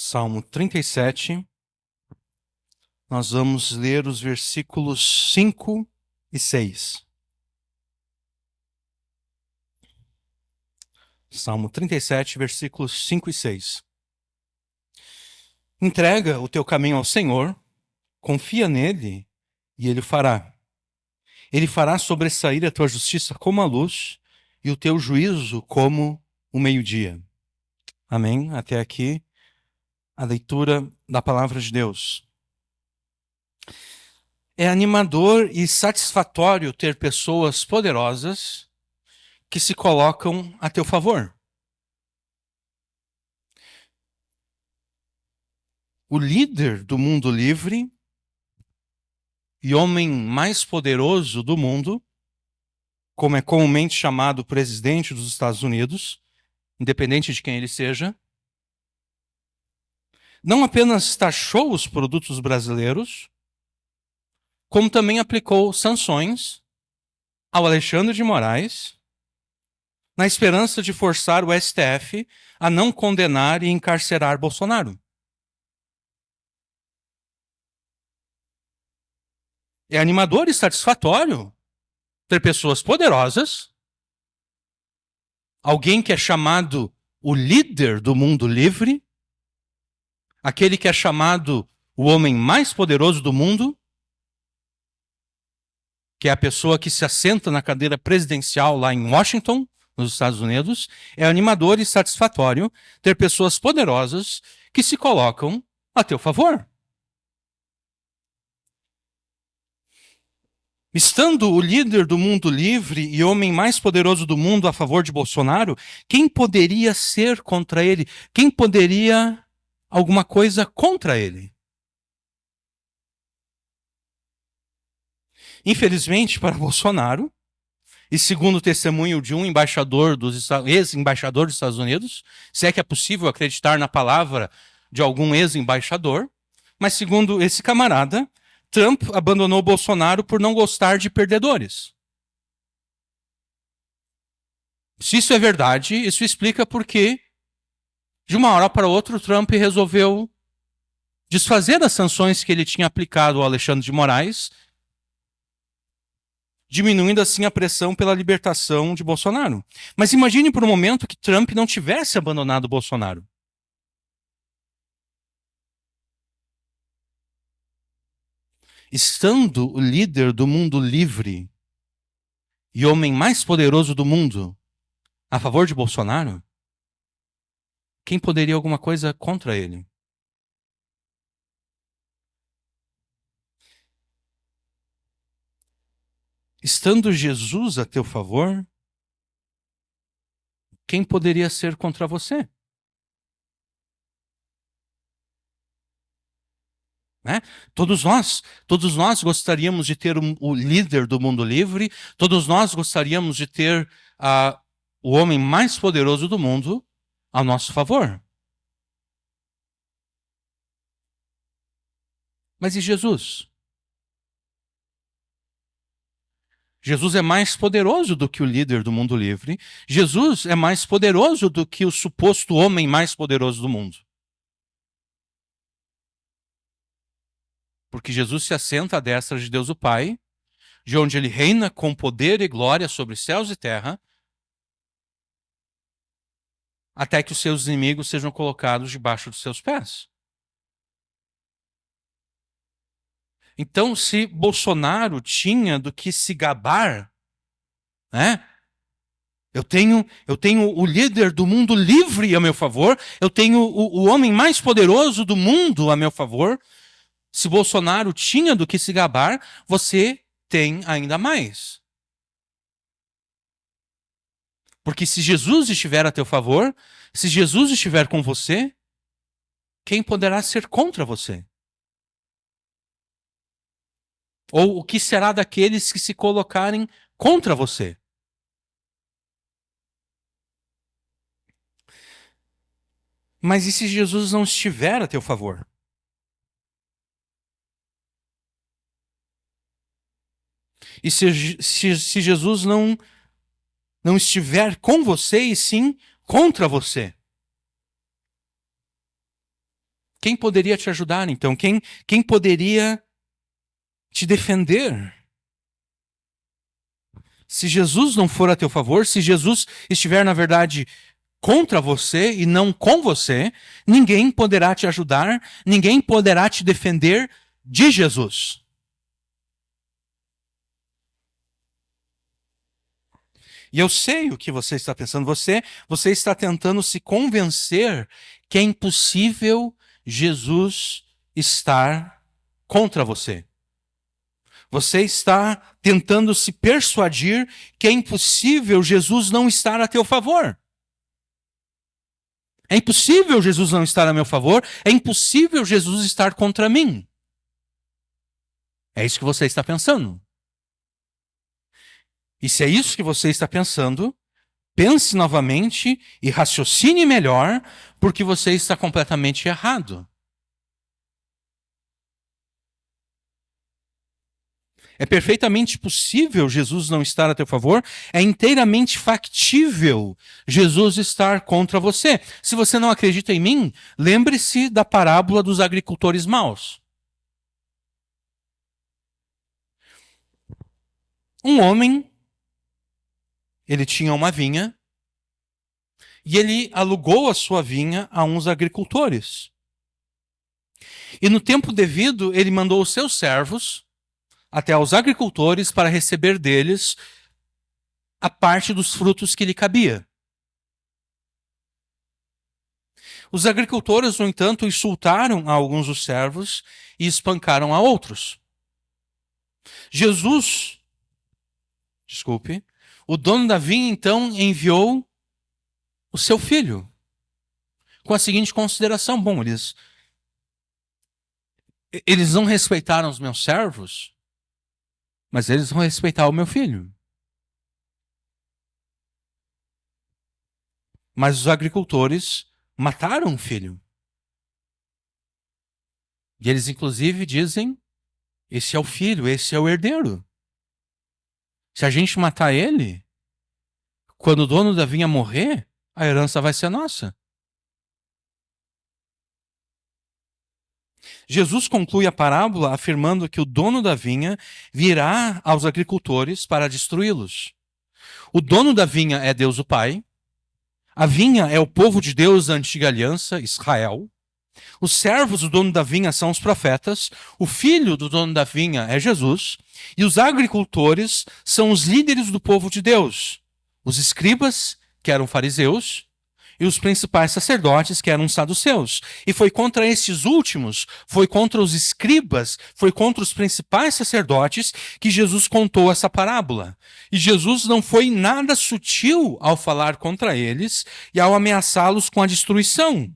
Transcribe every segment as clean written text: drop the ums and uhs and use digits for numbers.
Salmo 37, nós vamos ler os versículos 5 e 6. Salmo 37, versículos 5 e 6. Entrega o teu caminho ao Senhor, confia nele e ele fará. Ele fará sobressair a tua justiça como a luz e o teu juízo como o meio-dia. Amém? Até aqui a leitura da palavra de Deus. É animador e satisfatório ter pessoas poderosas que se colocam a teu favor. O líder do mundo livre e homem mais poderoso do mundo, como é comumente chamado o presidente dos Estados Unidos, independente de quem ele seja, não apenas taxou os produtos brasileiros, como também aplicou sanções ao Alexandre de Moraes, na esperança de forçar o STF a não condenar e encarcerar Bolsonaro. É animador e satisfatório ter pessoas poderosas, alguém que é chamado o líder do mundo livre, aquele que é chamado o homem mais poderoso do mundo, que é a pessoa que se assenta na cadeira presidencial lá em Washington, nos Estados Unidos. É animador e satisfatório ter pessoas poderosas que se colocam a teu favor. Estando o líder do mundo livre e homem mais poderoso do mundo a favor de Bolsonaro, quem poderia ser contra ele? Quem poderia alguma coisa contra ele? Infelizmente para Bolsonaro, e segundo o testemunho de um ex-embaixador dos Estados Unidos, se é que é possível acreditar na palavra de algum ex-embaixador, mas segundo esse camarada, Trump abandonou Bolsonaro por não gostar de perdedores. Se isso é verdade, isso explica por que, de uma hora para outra, Trump resolveu desfazer as sanções que ele tinha aplicado ao Alexandre de Moraes, diminuindo assim a pressão pela libertação de Bolsonaro. Mas imagine por um momento que Trump não tivesse abandonado Bolsonaro. Estando o líder do mundo livre e homem mais poderoso do mundo a favor de Bolsonaro, quem poderia alguma coisa contra ele? Estando Jesus a teu favor, quem poderia ser contra você? Né? Todos nós gostaríamos de ter o líder do mundo livre, todos nós gostaríamos de ter o homem mais poderoso do mundo ao nosso favor. Mas e Jesus? Jesus é mais poderoso do que o líder do mundo livre. Jesus é mais poderoso do que o suposto homem mais poderoso do mundo. Porque Jesus se assenta à destra de Deus o Pai, de onde ele reina com poder e glória sobre céus e terra, até que os seus inimigos sejam colocados debaixo dos seus pés. Então, se Bolsonaro tinha do que se gabar, né? Eu tenho o líder do mundo livre a meu favor, eu tenho o homem mais poderoso do mundo a meu favor. Se Bolsonaro tinha do que se gabar, você tem ainda mais. Porque se Jesus estiver a teu favor, se Jesus estiver com você, quem poderá ser contra você? Ou o que será daqueles que se colocarem contra você? Mas e se Jesus não estiver a teu favor? E se Jesus não estiver com você e sim contra você? Quem poderia te ajudar, então? Quem poderia te defender? Se Jesus não for a teu favor, se Jesus estiver, na verdade, contra você e não com você, ninguém poderá te ajudar, ninguém poderá te defender de Jesus. E eu sei o que você está pensando. Você está tentando se convencer que é impossível Jesus estar contra você. Você está tentando se persuadir que é impossível Jesus não estar a teu favor. É impossível Jesus não estar a meu favor. É impossível Jesus estar contra mim. É isso que você está pensando. E se é isso que você está pensando, pense novamente e raciocine melhor, porque você está completamente errado. É perfeitamente possível Jesus não estar a teu favor, é inteiramente factível Jesus estar contra você. Se você não acredita em mim, lembre-se da parábola dos agricultores maus. Um homem, ele tinha uma vinha, e ele alugou a sua vinha a uns agricultores. E no tempo devido, ele mandou os seus servos até aos agricultores para receber deles a parte dos frutos que lhe cabia. Os agricultores, no entanto, insultaram a alguns dos servos e espancaram a outros. O dono da vinha então enviou o seu filho com a seguinte consideração: bom, eles não respeitaram os meus servos, mas eles vão respeitar o meu filho. Mas os agricultores mataram o filho. E eles, inclusive, dizem: esse é o filho, esse é o herdeiro. Se a gente matar ele, quando o dono da vinha morrer, a herança vai ser nossa. Jesus conclui a parábola afirmando que o dono da vinha virá aos agricultores para destruí-los. O dono da vinha é Deus o Pai. A vinha é o povo de Deus da antiga aliança, Israel. Os servos do dono da vinha são os profetas. O filho do dono da vinha é Jesus. E os agricultores são os líderes do povo de Deus. Os escribas, que eram fariseus, e os principais sacerdotes, que eram saduceus. E foi contra esses últimos, foi contra os escribas, foi contra os principais sacerdotes que Jesus contou essa parábola. E Jesus não foi nada sutil ao falar contra eles e ao ameaçá-los com a destruição,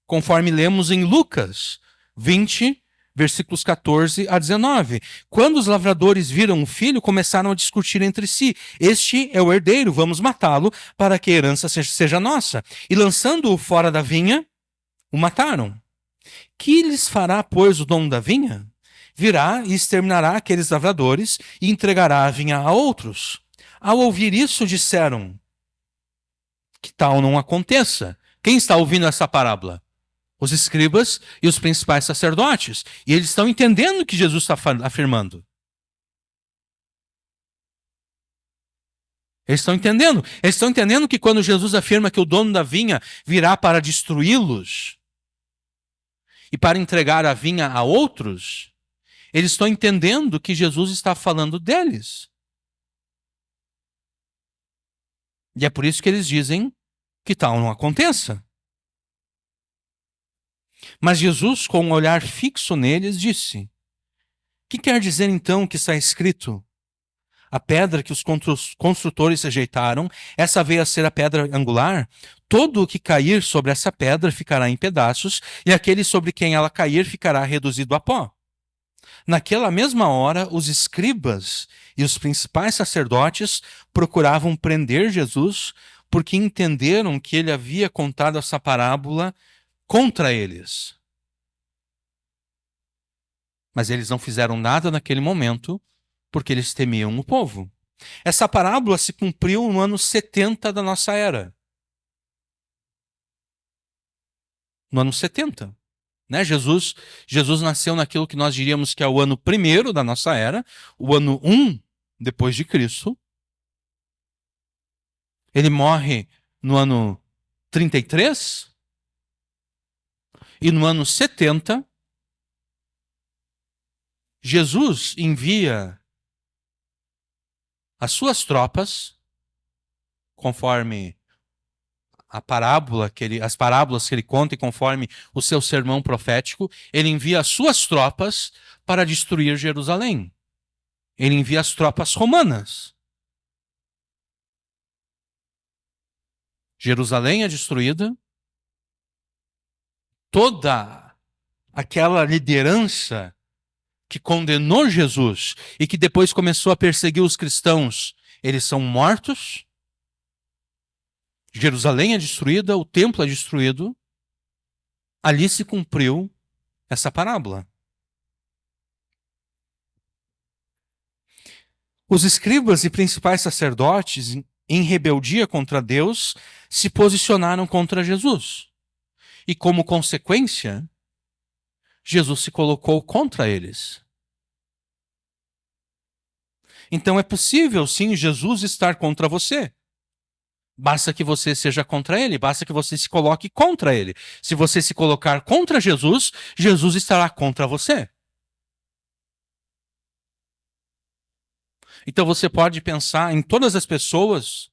conforme lemos em Lucas 20, versículos 14 a 19. Quando os lavradores viram o filho, começaram a discutir entre si: este é o herdeiro, vamos matá-lo para que a herança seja nossa. E lançando-o fora da vinha, o mataram. Que lhes fará, pois, o dono da vinha? Virá e exterminará aqueles lavradores e entregará a vinha a outros. Ao ouvir isso, disseram: que tal não aconteça? Quem está ouvindo essa parábola? Os escribas e os principais sacerdotes. E eles estão entendendo o que Jesus está afirmando. Eles estão entendendo. Eles estão entendendo que quando Jesus afirma que o dono da vinha virá para destruí-los e para entregar a vinha a outros, eles estão entendendo que Jesus está falando deles. E é por isso que eles dizem que tal não aconteça. Mas Jesus, com um olhar fixo neles, disse: que quer dizer então que está escrito? A pedra que os construtores rejeitaram, essa veio a ser a pedra angular. Todo o que cair sobre essa pedra ficará em pedaços, e aquele sobre quem ela cair ficará reduzido a pó. Naquela mesma hora, os escribas e os principais sacerdotes procuravam prender Jesus, porque entenderam que ele havia contado essa parábola contra eles. Mas eles não fizeram nada naquele momento, porque eles temiam o povo. Essa parábola se cumpriu no ano 70 da nossa era. No ano 70. Né? Jesus nasceu naquilo que nós diríamos que é o ano primeiro da nossa era, o ano 1 depois de Cristo. Ele morre no ano 33 e no ano 70 Jesus envia as suas tropas, conforme as parábolas que ele conta e conforme o seu sermão profético, ele envia as suas tropas para destruir Jerusalém. Ele envia as tropas romanas. Jerusalém é destruída. Toda aquela liderança que condenou Jesus e que depois começou a perseguir os cristãos, eles são mortos. Jerusalém é destruída, o templo é destruído. Ali se cumpriu essa parábola. Os escribas e principais sacerdotes, em rebeldia contra Deus, se posicionaram contra Jesus. E como consequência, Jesus se colocou contra eles. Então é possível, sim, Jesus estar contra você. Basta que você seja contra ele, basta que você se coloque contra ele. Se você se colocar contra Jesus, Jesus estará contra você. Então você pode pensar em todas as pessoas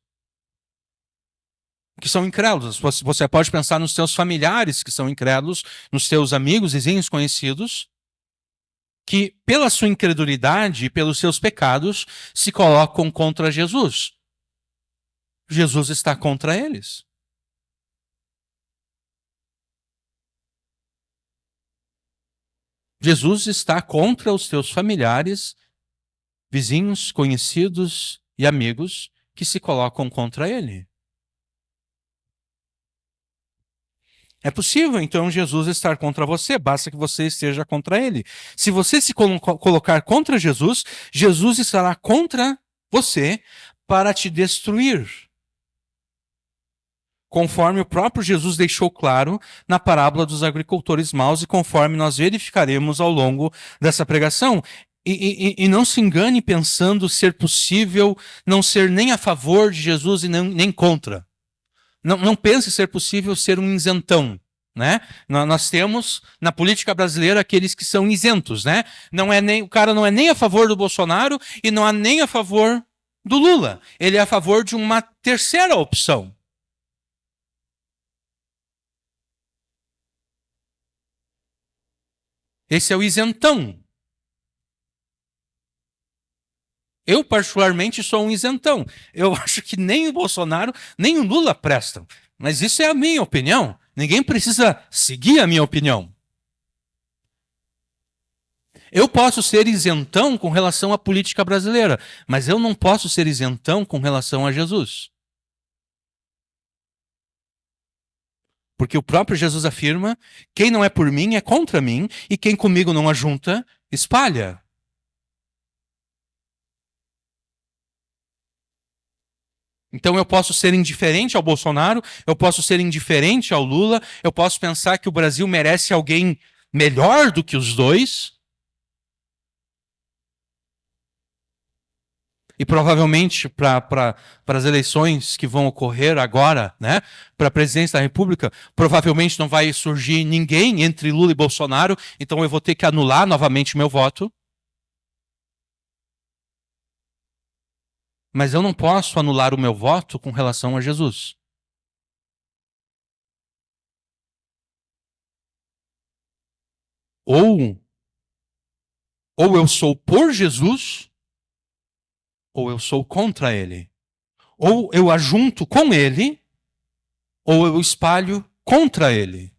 que são incrédulos. Você pode pensar nos seus familiares que são incrédulos, nos seus amigos, vizinhos, conhecidos, que pela sua incredulidade e pelos seus pecados se colocam contra Jesus. Jesus está contra eles. Jesus está contra os teus familiares, vizinhos, conhecidos e amigos que se colocam contra ele. É possível, então, Jesus estar contra você, basta que você esteja contra ele. Se você se colocar contra Jesus, Jesus estará contra você para te destruir. Conforme o próprio Jesus deixou claro na parábola dos agricultores maus e conforme nós verificaremos ao longo dessa pregação. E não se engane pensando ser possível não ser nem a favor de Jesus e nem contra. Não pense ser possível ser um isentão. Né? Nós temos na política brasileira aqueles que são isentos. Né? O cara não é nem a favor do Bolsonaro e não é nem a favor do Lula. Ele é a favor de uma terceira opção. Esse é o isentão. Eu, particularmente, sou um isentão. Eu acho que nem o Bolsonaro, nem o Lula prestam. Mas isso é a minha opinião. Ninguém precisa seguir a minha opinião. Eu posso ser isentão com relação à política brasileira, mas eu não posso ser isentão com relação a Jesus. Porque o próprio Jesus afirma: quem não é por mim é contra mim, e quem comigo não ajunta, espalha. Então eu posso ser indiferente ao Bolsonaro, eu posso ser indiferente ao Lula, eu posso pensar que o Brasil merece alguém melhor do que os dois. E provavelmente para as eleições que vão ocorrer agora, né, para a presidência da República, provavelmente não vai surgir ninguém entre Lula e Bolsonaro, então eu vou ter que anular novamente meu voto. Mas eu não posso anular o meu voto com relação a Jesus. Ou eu sou por Jesus, ou eu sou contra ele. Ou eu ajunto com ele, ou eu espalho contra ele.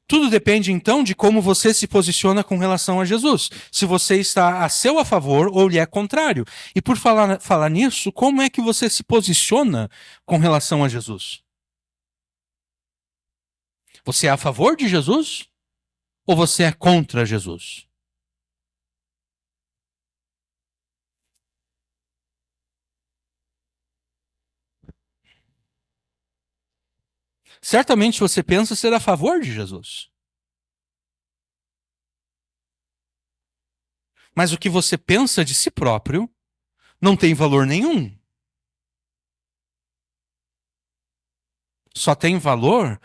Tudo depende, então, de como você se posiciona com relação a Jesus. Se você está a seu favor ou lhe é contrário. E por falar nisso, como é que você se posiciona com relação a Jesus? Você é a favor de Jesus? Ou você é contra Jesus? Certamente você pensa ser a favor de Jesus. Mas o que você pensa de si próprio não tem valor nenhum. Só tem valor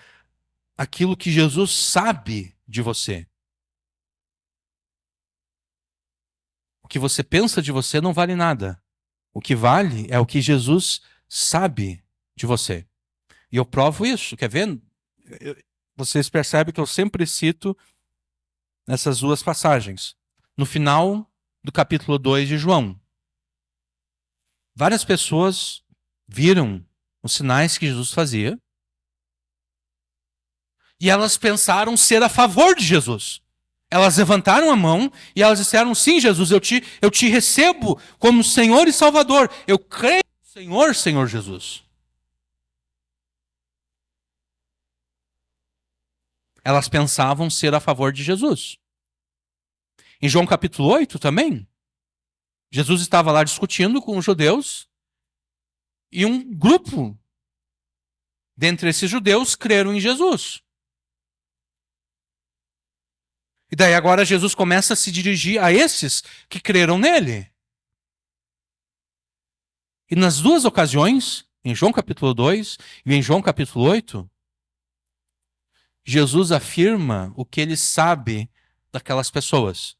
aquilo que Jesus sabe de você. O que você pensa de você não vale nada. O que vale é o que Jesus sabe de você. E eu provo isso. Quer ver? Vocês percebem que eu sempre cito nessas duas passagens. No final do capítulo 2 de João. Várias pessoas viram os sinais que Jesus fazia e elas pensaram ser a favor de Jesus. Elas levantaram a mão e elas disseram: sim, Jesus, eu te recebo como Senhor e Salvador. Eu creio no Senhor, Senhor Jesus. Elas pensavam ser a favor de Jesus. Em João capítulo 8 também, Jesus estava lá discutindo com os judeus e um grupo dentre esses judeus creram em Jesus. E daí agora Jesus começa a se dirigir a esses que creram nele. E nas duas ocasiões, em João capítulo 2 e em João capítulo 8, Jesus afirma o que ele sabe daquelas pessoas.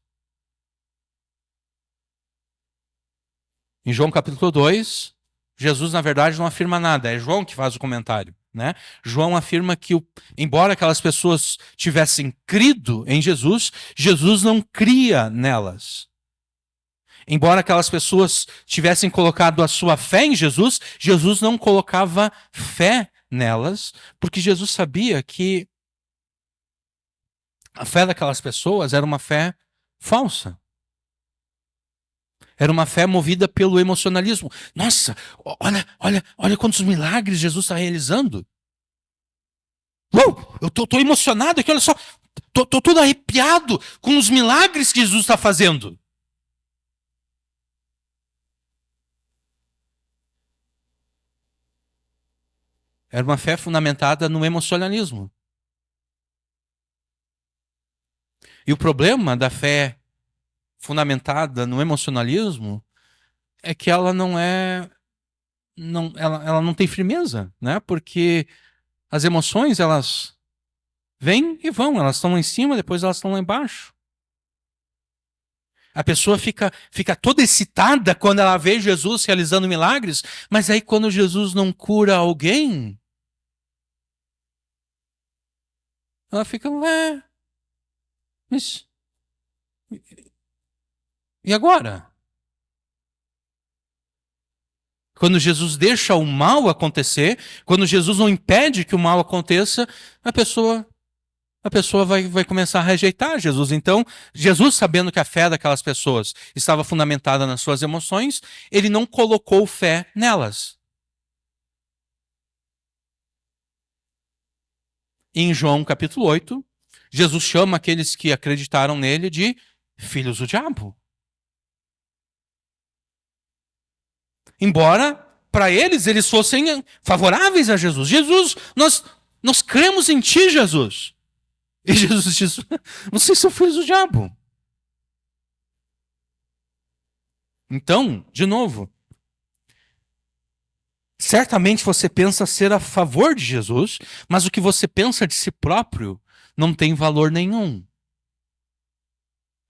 Em João capítulo 2, Jesus na verdade não afirma nada, é João que faz o comentário. Né? João afirma que, embora aquelas pessoas tivessem crido em Jesus, Jesus não cria nelas. Embora aquelas pessoas tivessem colocado a sua fé em Jesus, Jesus não colocava fé nelas, porque Jesus sabia que a fé daquelas pessoas era uma fé falsa. Era uma fé movida pelo emocionalismo. Nossa, olha quantos milagres Jesus está realizando. Uou, eu tô emocionado aqui, olha só. Tô todo arrepiado com os milagres que Jesus está fazendo. Era uma fé fundamentada no emocionalismo. E o problema da fé fundamentada no emocionalismo é que ela ela não tem firmeza, né? Porque as emoções, elas vêm e vão, elas estão lá em cima, depois elas estão lá embaixo. A pessoa fica toda excitada quando ela vê Jesus realizando milagres, mas aí quando Jesus não cura alguém, ela fica, mas e agora? Quando Jesus deixa o mal acontecer, quando Jesus não impede que o mal aconteça, a pessoa vai começar a rejeitar Jesus. Então, Jesus, sabendo que a fé daquelas pessoas estava fundamentada nas suas emoções, ele não colocou fé nelas. Em João capítulo 8, Jesus chama aqueles que acreditaram nele de filhos do diabo. Embora, para eles fossem favoráveis a Jesus. Jesus, nós cremos em ti, Jesus. E Jesus diz, vocês são filhos do diabo. Então, de novo, certamente você pensa ser a favor de Jesus, mas o que você pensa de si próprio não tem valor nenhum.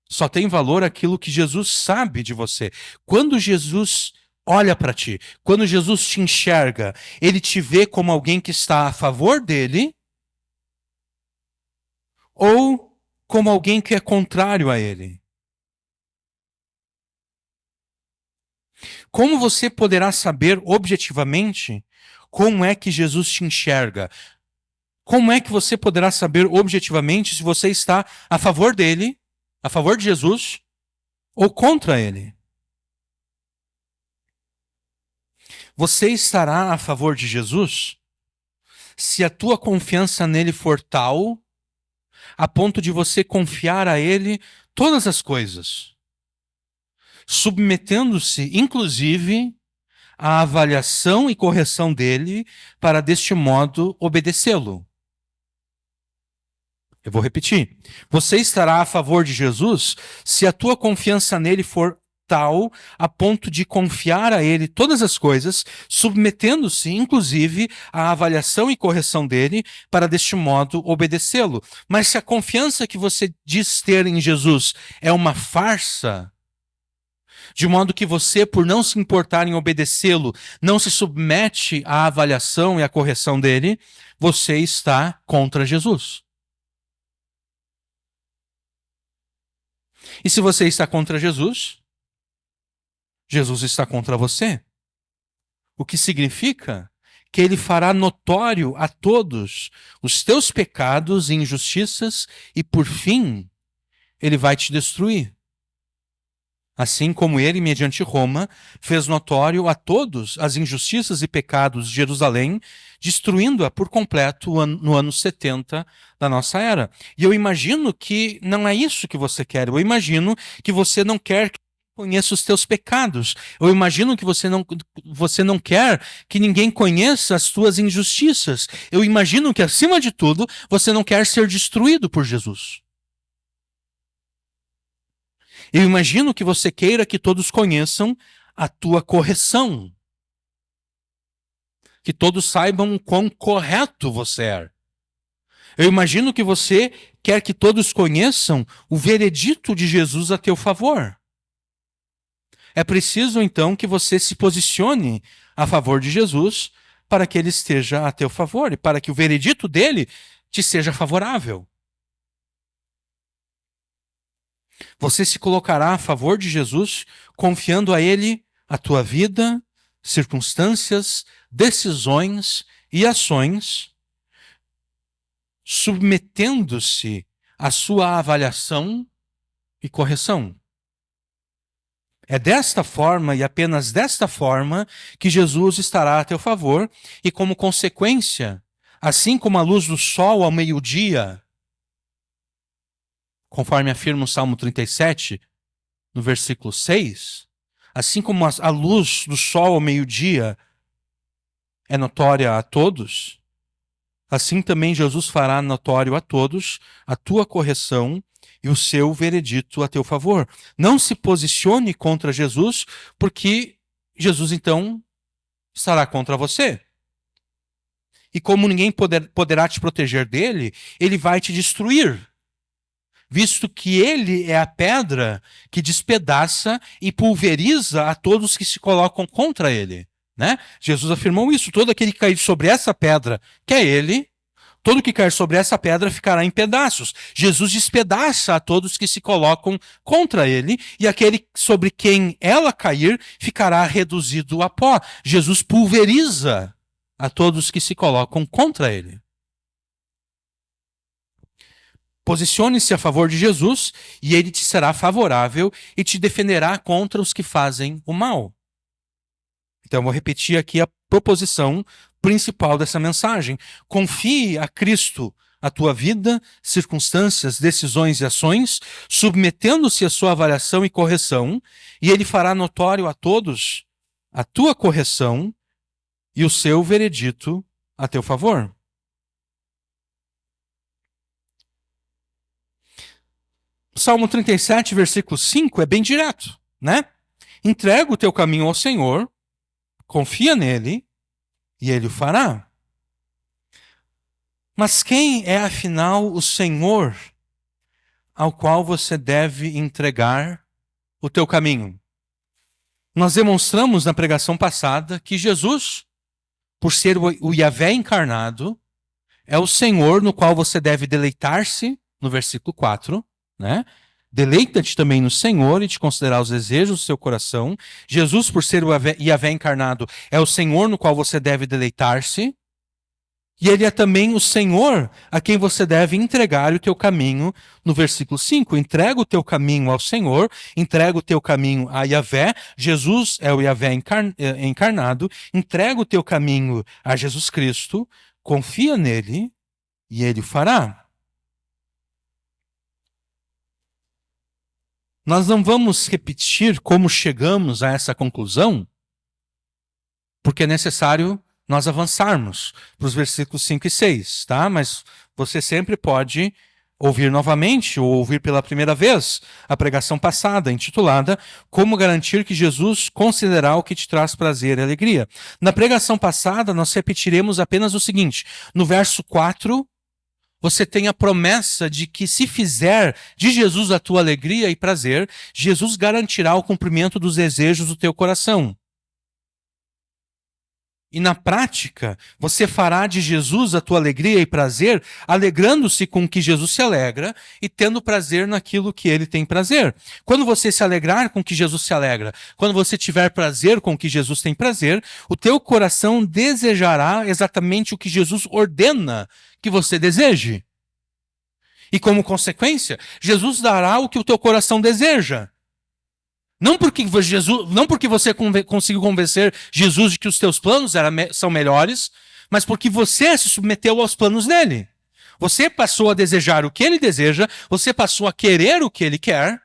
Só tem valor aquilo que Jesus sabe de você. Quando Jesus olha para ti, quando Jesus te enxerga, ele te vê como alguém que está a favor dele ou como alguém que é contrário a ele. Como você poderá saber objetivamente como é que Jesus te enxerga? Como é que você poderá saber objetivamente se você está a favor dele, a favor de Jesus, ou contra ele? Você estará a favor de Jesus se a tua confiança nele for tal a ponto de você confiar a ele todas as coisas, submetendo-se, inclusive, a avaliação e correção dele, para deste modo obedecê-lo. Eu vou repetir. Você estará a favor de Jesus se a tua confiança nele for tal a ponto de confiar a ele todas as coisas, submetendo-se, inclusive, à avaliação e correção dele, para deste modo obedecê-lo. Mas se a confiança que você diz ter em Jesus é uma farsa, de modo que você, por não se importar em obedecê-lo, não se submete à avaliação e à correção dele, você está contra Jesus. E se você está contra Jesus, Jesus está contra você. O que significa que ele fará notório a todos os teus pecados e injustiças e, por fim, ele vai te destruir. Assim como ele, mediante Roma, fez notório a todos as injustiças e pecados de Jerusalém, destruindo-a por completo no ano 70 da nossa era. E eu imagino que não é isso que você quer. Eu imagino que você não quer que conheça os teus pecados. Eu imagino que você não quer que ninguém conheça as tuas injustiças. Eu imagino que, acima de tudo, você não quer ser destruído por Jesus. Eu imagino que você queira que todos conheçam a tua correção. Que todos saibam o quão correto você é. Eu imagino que você quer que todos conheçam o veredito de Jesus a teu favor. É preciso, então, que você se posicione a favor de Jesus para que ele esteja a teu favor e para que o veredito dele te seja favorável. Você se colocará a favor de Jesus, confiando a ele a tua vida, circunstâncias, decisões e ações, submetendo-se à sua avaliação e correção. É desta forma e apenas desta forma que Jesus estará a teu favor e, como consequência, assim como a luz do sol ao meio-dia, conforme afirma o Salmo 37, no versículo 6, assim como a luz do sol ao meio-dia é notória a todos, assim também Jesus fará notório a todos a tua correção e o seu veredito a teu favor. Não se posicione contra Jesus, porque Jesus então estará contra você. E como ninguém poderá te proteger dele, ele vai te destruir, visto que ele é a pedra que despedaça e pulveriza a todos que se colocam contra ele. Né? Jesus afirmou isso: todo aquele que cair sobre essa pedra, que é ele, todo que cair sobre essa pedra ficará em pedaços. Jesus despedaça a todos que se colocam contra ele, e aquele sobre quem ela cair ficará reduzido a pó. Jesus pulveriza a todos que se colocam contra ele. Posicione-se a favor de Jesus e ele te será favorável e te defenderá contra os que fazem o mal. Então eu vou repetir aqui a proposição principal dessa mensagem. Confie a Cristo a tua vida, circunstâncias, decisões e ações, submetendo-se à sua avaliação e correção, e ele fará notório a todos a tua correção e o seu veredito a teu favor. Salmo 37, versículo 5 é bem direto, né? Entrega o teu caminho ao Senhor, confia nele e ele o fará. Mas quem é, afinal, o Senhor ao qual você deve entregar o teu caminho? Nós demonstramos na pregação passada que Jesus, por ser o Yahvé encarnado, é o Senhor no qual você deve deleitar-se, no versículo 4, né? Deleita-te também no Senhor e te considerar os desejos do seu coração. Jesus, por ser o Yahvé encarnado, é o Senhor no qual você deve deleitar-se. E ele é também o Senhor a quem você deve entregar o teu caminho, no versículo 5. Entrega o teu caminho ao Senhor, entrega o teu caminho a Yahvé. Jesus é o Yahvé encarnado. Entrega o teu caminho a Jesus Cristo, confia nele e ele o fará. Nós não vamos repetir como chegamos a essa conclusão, porque é necessário nós avançarmos para os versículos 5 e 6, tá? Mas você sempre pode ouvir novamente ou ouvir pela primeira vez a pregação passada, intitulada Como Garantir que Jesus concederá o que te traz prazer e alegria. Na pregação passada, nós repetiremos apenas o seguinte: no verso 4, você tem a promessa de que se fizer de Jesus a tua alegria e prazer, Jesus garantirá o cumprimento dos desejos do teu coração. E na prática, você fará de Jesus a tua alegria e prazer, alegrando-se com o que Jesus se alegra e tendo prazer naquilo que ele tem prazer. Quando você se alegrar com o que Jesus se alegra, quando você tiver prazer com o que Jesus tem prazer, o teu coração desejará exatamente o que Jesus ordena que você deseje. E como consequência, Jesus dará o que o teu coração deseja. Não porque você conseguiu convencer Jesus de que os teus planos são melhores, mas porque você se submeteu aos planos dele. Você passou a desejar o que ele deseja, você passou a querer o que ele quer,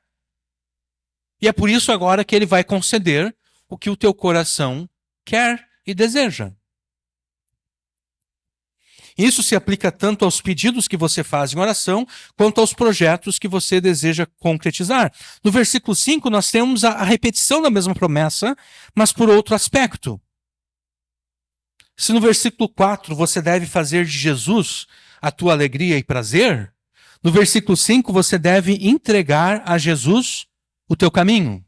e é por isso agora que ele vai conceder o que o teu coração quer e deseja. Isso se aplica tanto aos pedidos que você faz em oração, quanto aos projetos que você deseja concretizar. No versículo 5, nós temos a repetição da mesma promessa, mas por outro aspecto. Se no versículo 4 você deve fazer de Jesus a tua alegria e prazer, no versículo 5 você deve entregar a Jesus o teu caminho.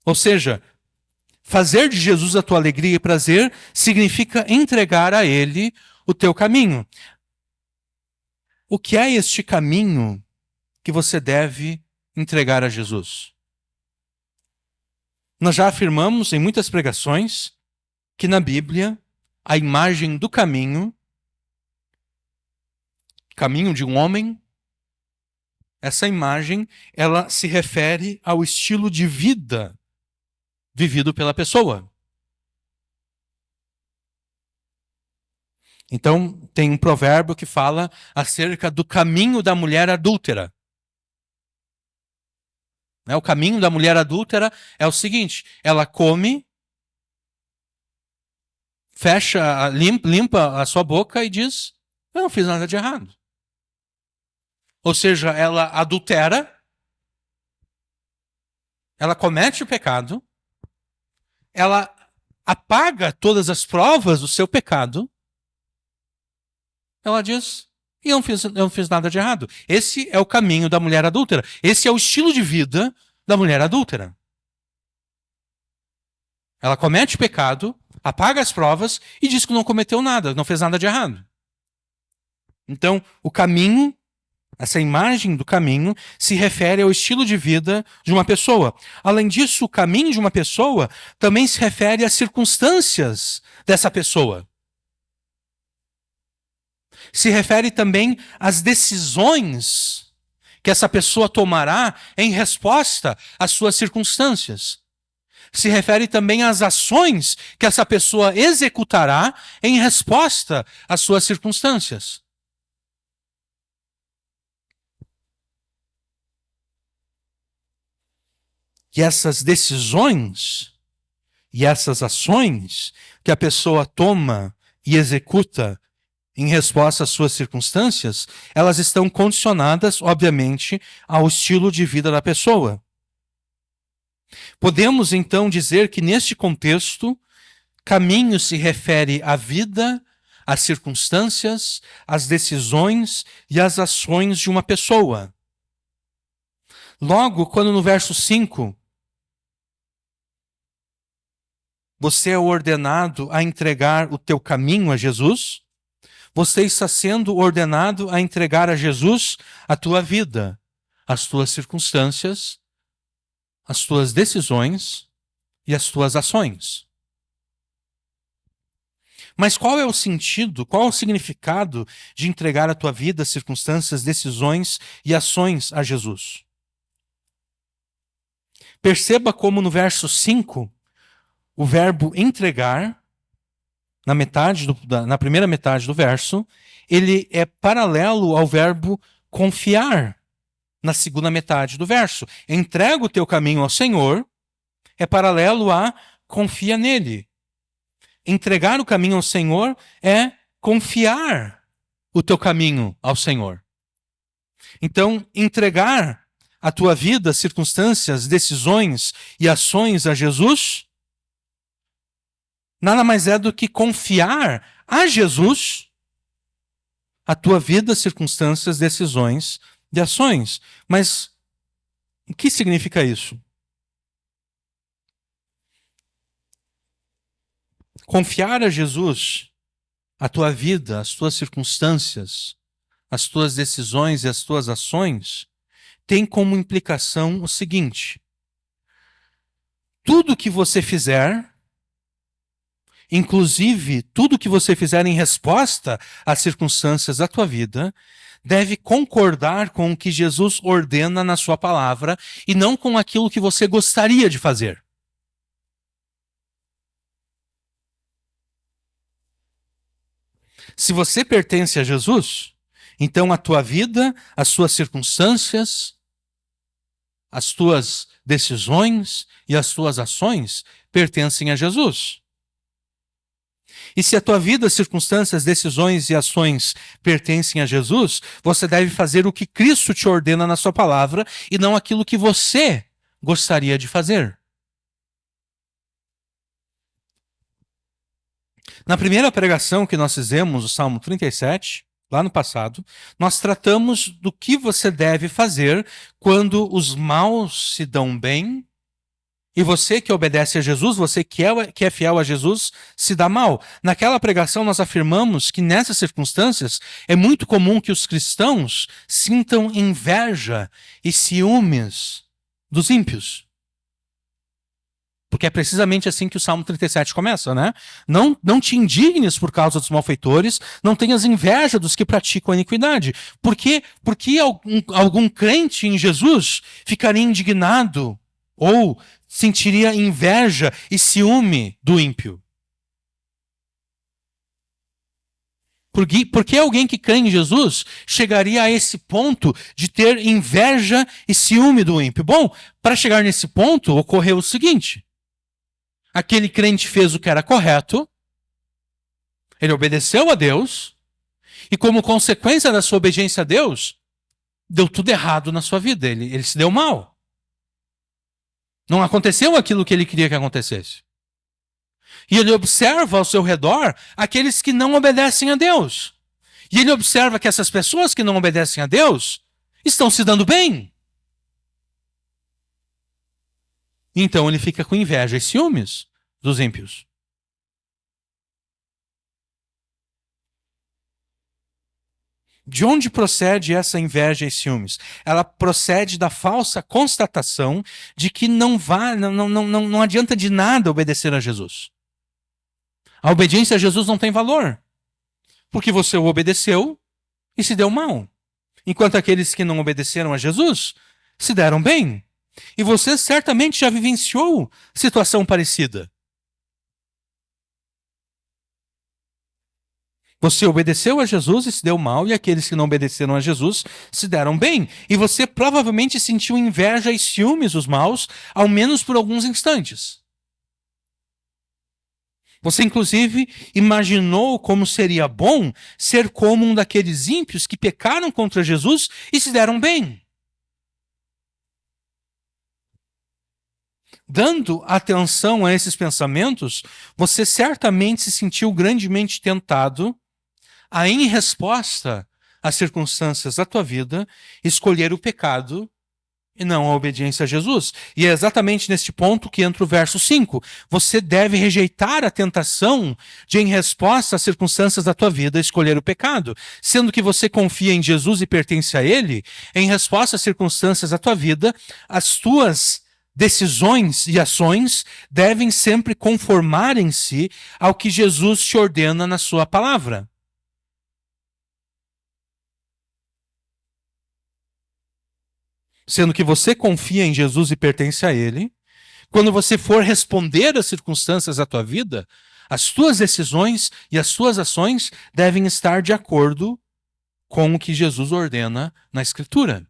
Ou seja, fazer de Jesus a tua alegria e prazer significa entregar a ele o teu caminho. O que é este caminho que você deve entregar a Jesus? Nós já afirmamos em muitas pregações que na Bíblia a imagem do caminho de um homem, essa imagem, ela se refere ao estilo de vida vivido pela pessoa. Então, tem um provérbio que fala acerca do caminho da mulher adúltera. O caminho da mulher adúltera é o seguinte: ela come, limpa a sua boca e diz, eu não fiz nada de errado. Ou seja, ela adultera, ela comete o pecado, ela apaga todas as provas do seu pecado, ela diz, eu não fiz nada de errado. Esse é o caminho da mulher adúltera. Esse é o estilo de vida da mulher adúltera. Ela comete o pecado, apaga as provas e diz que não cometeu nada, não fez nada de errado. Então, o caminho, essa imagem do caminho, se refere ao estilo de vida de uma pessoa. Além disso, o caminho de uma pessoa também se refere às circunstâncias dessa pessoa. Se refere também às decisões que essa pessoa tomará em resposta às suas circunstâncias. Se refere também às ações que essa pessoa executará em resposta às suas circunstâncias. E essas decisões e essas ações que a pessoa toma e executa em resposta às suas circunstâncias, elas estão condicionadas, obviamente, ao estilo de vida da pessoa. Podemos, então, dizer que, neste contexto, caminho se refere à vida, às circunstâncias, às decisões e às ações de uma pessoa. Logo, quando no verso 5, você é ordenado a entregar o teu caminho a Jesus, você está sendo ordenado a entregar a Jesus a tua vida, as tuas circunstâncias, as tuas decisões e as tuas ações. Mas qual é o sentido, qual é o significado de entregar a tua vida, circunstâncias, decisões e ações a Jesus? Perceba como no verso 5, o verbo entregar, na primeira metade do verso, ele é paralelo ao verbo confiar na segunda metade do verso. Entrega o teu caminho ao Senhor é paralelo a confia nele. Entregar o caminho ao Senhor é confiar o teu caminho ao Senhor. Então, entregar a tua vida, circunstâncias, decisões e ações a Jesus nada mais é do que confiar a Jesus a tua vida, circunstâncias, decisões e ações. Mas o que significa isso? Confiar a Jesus a tua vida, as tuas circunstâncias, as tuas decisões e as tuas ações tem como implicação o seguinte: tudo que você fizer, inclusive tudo que você fizer em resposta às circunstâncias da tua vida, deve concordar com o que Jesus ordena na sua palavra e não com aquilo que você gostaria de fazer. Se você pertence a Jesus, então a tua vida, as suas circunstâncias, as tuas decisões e as tuas ações pertencem a Jesus. E se a tua vida, circunstâncias, decisões e ações pertencem a Jesus, você deve fazer o que Cristo te ordena na sua palavra e não aquilo que você gostaria de fazer. Na primeira pregação que nós fizemos, o Salmo 37, lá no passado, nós tratamos do que você deve fazer quando os maus se dão bem e você que obedece a Jesus, você que é fiel a Jesus, se dá mal. Naquela pregação nós afirmamos que nessas circunstâncias é muito comum que os cristãos sintam inveja e ciúmes dos ímpios. Porque é precisamente assim que o Salmo 37 começa, né? Não te indignes por causa dos malfeitores, não tenhas inveja dos que praticam a iniquidade. Por que algum crente em Jesus ficaria indignado ou sentiria inveja e ciúme do ímpio? Por que alguém que crê em Jesus chegaria a esse ponto de ter inveja e ciúme do ímpio? Bom, para chegar nesse ponto, ocorreu o seguinte: aquele crente fez o que era correto, ele obedeceu a Deus, e como consequência da sua obediência a Deus, deu tudo errado na sua vida, ele se deu mal. Não aconteceu aquilo que ele queria que acontecesse. E ele observa ao seu redor aqueles que não obedecem a Deus. E ele observa que essas pessoas que não obedecem a Deus estão se dando bem. Então ele fica com inveja e ciúmes dos ímpios. De onde procede essa inveja e ciúmes? Ela procede da falsa constatação de que não adianta de nada obedecer a Jesus. A obediência a Jesus não tem valor, porque você o obedeceu e se deu mal. Enquanto aqueles que não obedeceram a Jesus se deram bem. E você certamente já vivenciou situação parecida. Você obedeceu a Jesus e se deu mal, e aqueles que não obedeceram a Jesus se deram bem. E você provavelmente sentiu inveja e ciúmes dos maus, ao menos por alguns instantes. Você, inclusive, imaginou como seria bom ser como um daqueles ímpios que pecaram contra Jesus e se deram bem. Dando atenção a esses pensamentos, você certamente se sentiu grandemente tentado a, em resposta às circunstâncias da tua vida, escolher o pecado e não a obediência a Jesus. E é exatamente neste ponto que entra o verso 5. Você deve rejeitar a tentação de, em resposta às circunstâncias da tua vida, escolher o pecado. Sendo que você confia em Jesus e pertence a Ele, em resposta às circunstâncias da tua vida, as tuas decisões e ações devem sempre conformarem-se ao que Jesus te ordena na sua palavra. Sendo que você confia em Jesus e pertence a Ele, quando você for responder às circunstâncias da tua vida, as tuas decisões e as tuas ações devem estar de acordo com o que Jesus ordena na Escritura.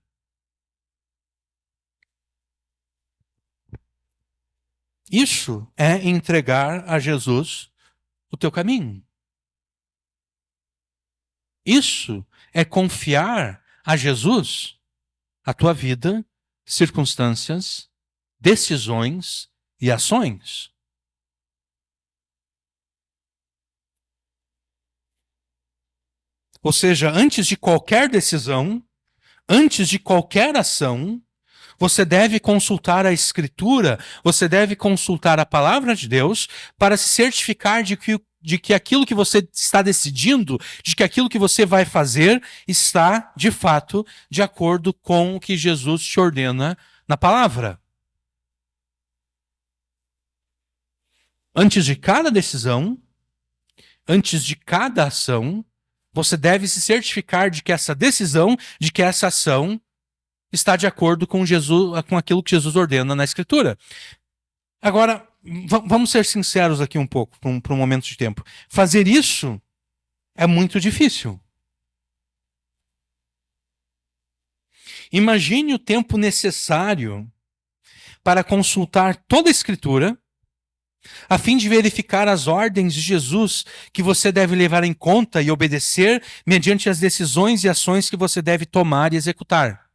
Isso é entregar a Jesus o teu caminho. Isso é confiar a Jesus a tua vida, circunstâncias, decisões e ações. Ou seja, antes de qualquer decisão, antes de qualquer ação, você deve consultar a Escritura, você deve consultar a palavra de Deus para se certificar de que aquilo que você está decidindo, de que aquilo que você vai fazer está, de fato, de acordo com o que Jesus te ordena na palavra. Antes de cada decisão, antes de cada ação, você deve se certificar de que essa decisão, de que essa ação está de acordo com Jesus, com aquilo que Jesus ordena na Escritura. Agora, vamos ser sinceros aqui um pouco, por um momento de tempo. Fazer isso é muito difícil. Imagine o tempo necessário para consultar toda a Escritura, a fim de verificar as ordens de Jesus que você deve levar em conta e obedecer mediante as decisões e ações que você deve tomar e executar.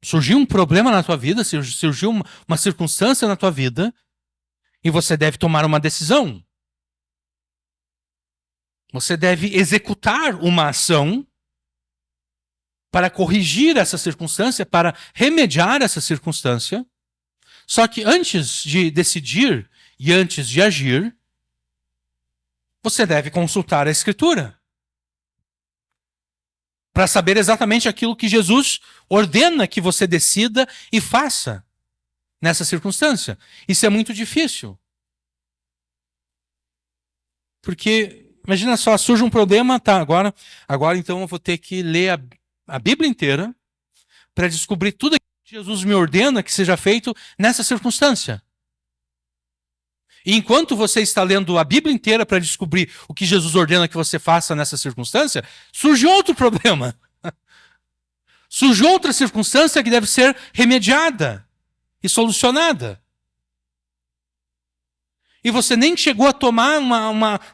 Surgiu um problema na tua vida, surgiu uma circunstância na tua vida, e você deve tomar uma decisão. Você deve executar uma ação para corrigir essa circunstância, para remediar essa circunstância. Só que antes de decidir e antes de agir, você deve consultar a Escritura para saber exatamente aquilo que Jesus ordena que você decida e faça nessa circunstância. Isso é muito difícil. Porque, imagina só, surge um problema, tá, agora então eu vou ter que ler a Bíblia inteira para descobrir tudo aquilo que Jesus me ordena que seja feito nessa circunstância. E enquanto você está lendo a Bíblia inteira para descobrir o que Jesus ordena que você faça nessa circunstância, surge outro problema. Surge outra circunstância que deve ser remediada e solucionada. E você nem chegou a tomar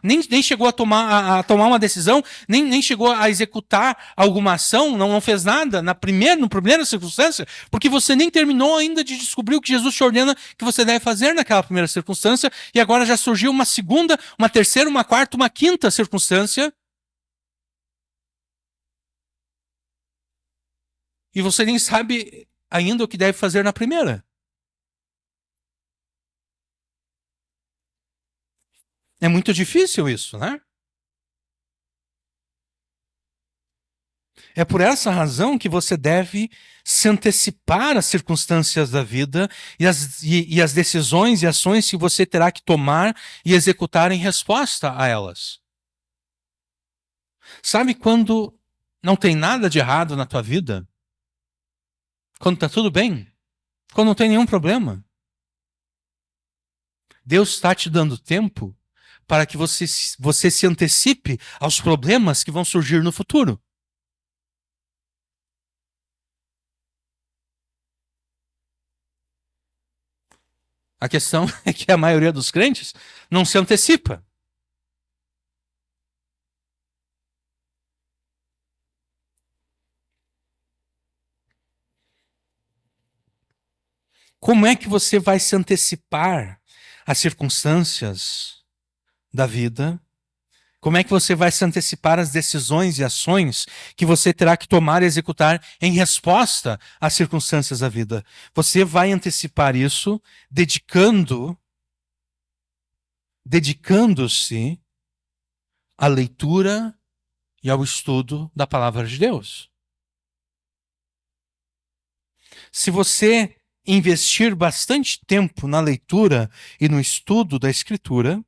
nem chegou a tomar uma decisão, nem chegou a executar alguma ação, não fez nada na primeira circunstância, porque você nem terminou ainda de descobrir o que Jesus te ordena que você deve fazer naquela primeira circunstância, e agora já surgiu uma segunda, uma terceira, uma quarta, uma quinta circunstância, e você nem sabe ainda o que deve fazer na primeira. É muito difícil isso, né? É por essa razão que você deve se antecipar às circunstâncias da vida e as decisões e ações que você terá que tomar e executar em resposta a elas. Sabe quando não tem nada de errado na tua vida? Quando está tudo bem? Quando não tem nenhum problema? Deus está te dando tempo para que você se antecipe aos problemas que vão surgir no futuro. A questão é que a maioria dos crentes não se antecipa. Como é que você vai se antecipar às circunstâncias da vida? Como é que você vai se antecipar às decisões e ações que você terá que tomar e executar em resposta às circunstâncias da vida? Você vai antecipar isso dedicando-se à leitura e ao estudo da palavra de Deus. Se você investir bastante tempo na leitura e no estudo da Escritura,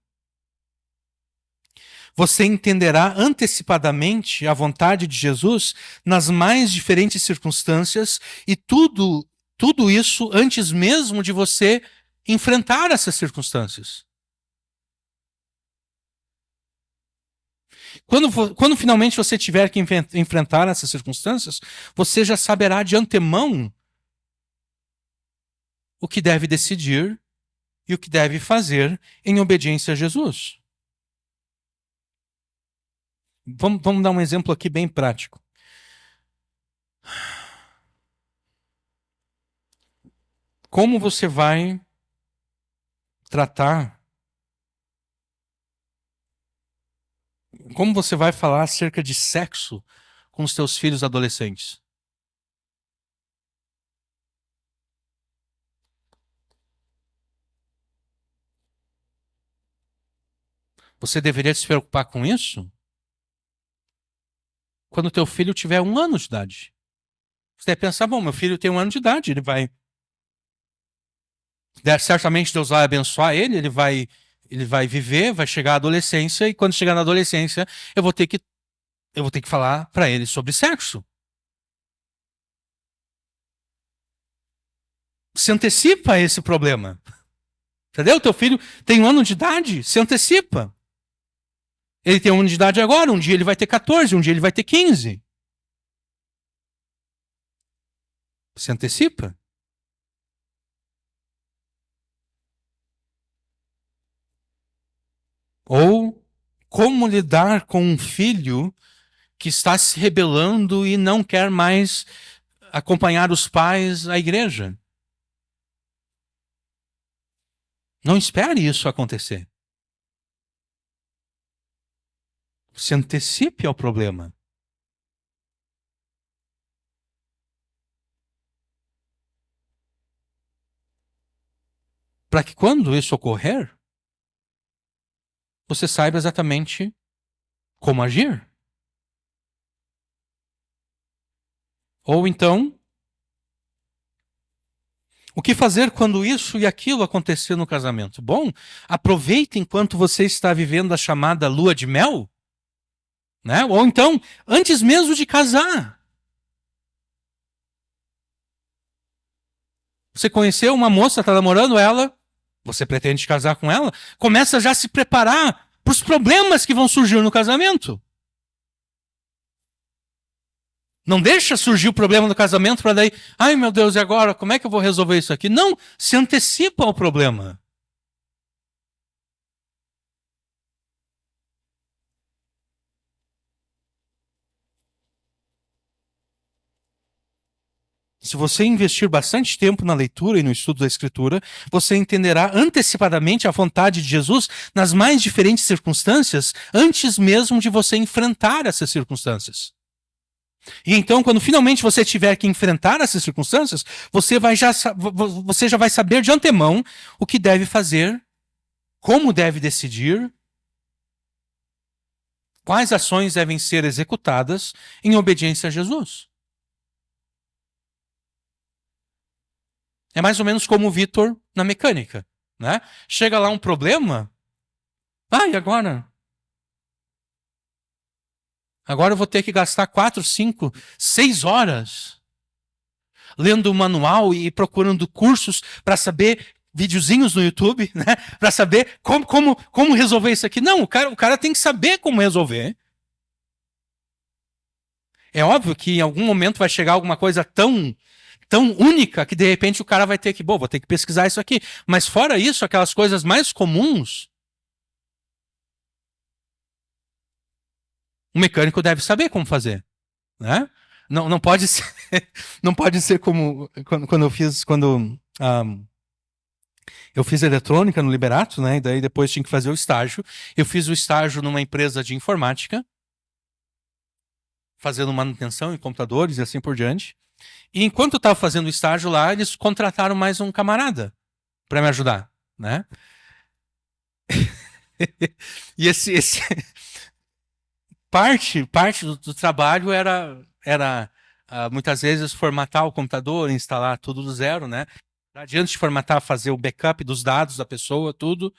você entenderá antecipadamente a vontade de Jesus nas mais diferentes circunstâncias e tudo isso antes mesmo de você enfrentar essas circunstâncias. Quando finalmente você tiver que enfrentar essas circunstâncias, você já saberá de antemão o que deve decidir e o que deve fazer em obediência a Jesus. Vamos dar um exemplo aqui bem prático. Como você vai tratar, como você vai falar acerca de sexo com os teus filhos adolescentes? Você deveria se preocupar com isso quando teu filho tiver 1 ano de idade. Você deve pensar, bom, meu filho tem 1 ano de idade, certamente Deus vai abençoar ele, ele vai viver, vai chegar à adolescência, e quando chegar na adolescência, eu vou ter que falar para ele sobre sexo. Se antecipa a esse problema. Entendeu? Teu filho tem 1 ano de idade, se antecipa. Ele tem 1 ano de idade agora, um dia ele vai ter 14, um dia ele vai ter 15. Se antecipa. Ou como lidar com um filho que está se rebelando e não quer mais acompanhar os pais à igreja. Não espere isso acontecer. Se antecipe ao problema. Para que quando isso ocorrer, você saiba exatamente como agir. Ou então, o que fazer quando isso e aquilo acontecer no casamento? Bom, aproveite enquanto você está vivendo a chamada lua de mel, né? Ou então, antes mesmo de casar. Você conheceu uma moça, está namorando ela, você pretende casar com ela, começa já a se preparar para os problemas que vão surgir no casamento. Não deixa surgir o problema do casamento para daí, ai meu Deus, e agora? Como é que eu vou resolver isso aqui? Não, se antecipa ao problema. Se você investir bastante tempo na leitura e no estudo da Escritura, você entenderá antecipadamente a vontade de Jesus nas mais diferentes circunstâncias, antes mesmo de você enfrentar essas circunstâncias. E então, quando finalmente você tiver que enfrentar essas circunstâncias, você já vai saber de antemão o que deve fazer, como deve decidir, quais ações devem ser executadas em obediência a Jesus. É mais ou menos como o Vitor na mecânica, né? Chega lá um problema, e agora? Agora eu vou ter que gastar 4, 5, 6 horas lendo o manual e procurando cursos para saber, videozinhos no YouTube, né? Para saber como resolver isso aqui. Não, o cara tem que saber como resolver. É óbvio que em algum momento vai chegar alguma coisa tão única que de repente o cara vai ter que, vou ter que pesquisar isso aqui. Mas fora isso, aquelas coisas mais comuns, o mecânico deve saber como fazer, né? Não pode ser, não pode ser como eu fiz eletrônica no Liberato, né? E daí depois tinha que fazer o estágio. Eu fiz o estágio numa empresa de informática, fazendo manutenção em computadores e assim por diante. E enquanto eu estava fazendo o estágio lá, eles contrataram mais um camarada para me ajudar, né? E esse parte do trabalho era muitas vezes formatar o computador, instalar tudo do zero, né? Adiante de formatar, fazer o backup dos dados da pessoa, tudo.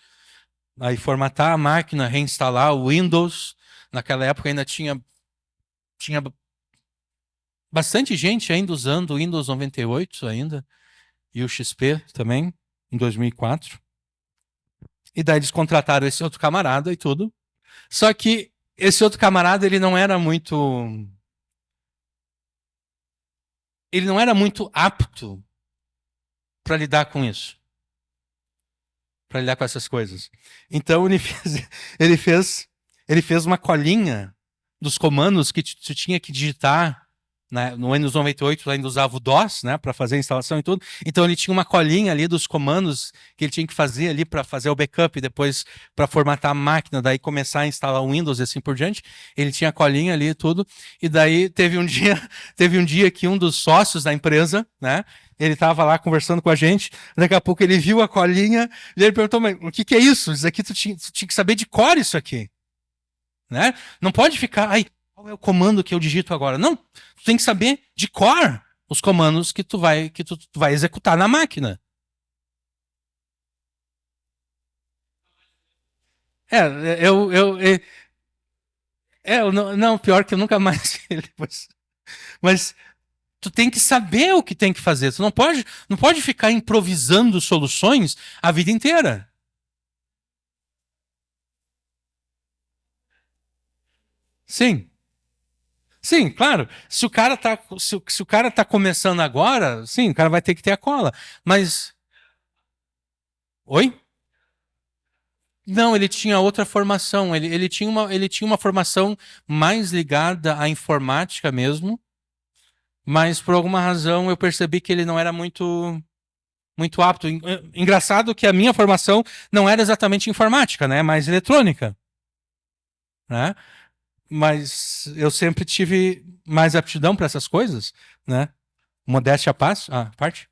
Aí formatar a máquina, reinstalar o Windows. Naquela época ainda tinha bastante gente ainda usando o Windows 98 ainda. E o XP também, em 2004. E daí eles contrataram esse outro camarada e tudo. Só que esse outro camarada, ele não era muito apto para lidar com isso, para lidar com essas coisas. Então ele fez, ele fez uma colinha dos comandos que tu tinha que digitar, né? No Windows 98 ainda usava o DOS, né, para fazer a instalação e tudo. Então ele tinha uma colinha ali dos comandos que ele tinha que fazer ali para fazer o backup e depois para formatar a máquina, daí começar a instalar o Windows e assim por diante. Ele tinha a colinha ali e tudo. E daí teve um dia que um dos sócios da empresa, né, ele estava lá conversando com a gente, daqui a pouco ele viu a colinha e ele perguntou: mas o que que é isso? Isso aqui tu tinha que saber de cor isso aqui, né? Não pode ficar, ai, qual é o comando que eu digito agora? Não, tu tem que saber de cor os comandos que tu vai executar na máquina. É, não, pior que eu nunca mais vi depois. Mas tu tem que saber o que tem que fazer. Tu não pode ficar improvisando soluções a vida inteira. Sim. Sim, claro. Se o cara tá começando agora, sim, o cara vai ter que ter a cola. Mas, oi? Não, ele tinha outra formação. Ele tinha uma formação mais ligada à informática mesmo, mas por alguma razão eu percebi que ele não era muito apto. Engraçado que a minha formação não era exatamente informática, né? Mais eletrônica, né? Mas eu sempre tive mais aptidão para essas coisas, né? Modéstia à parte.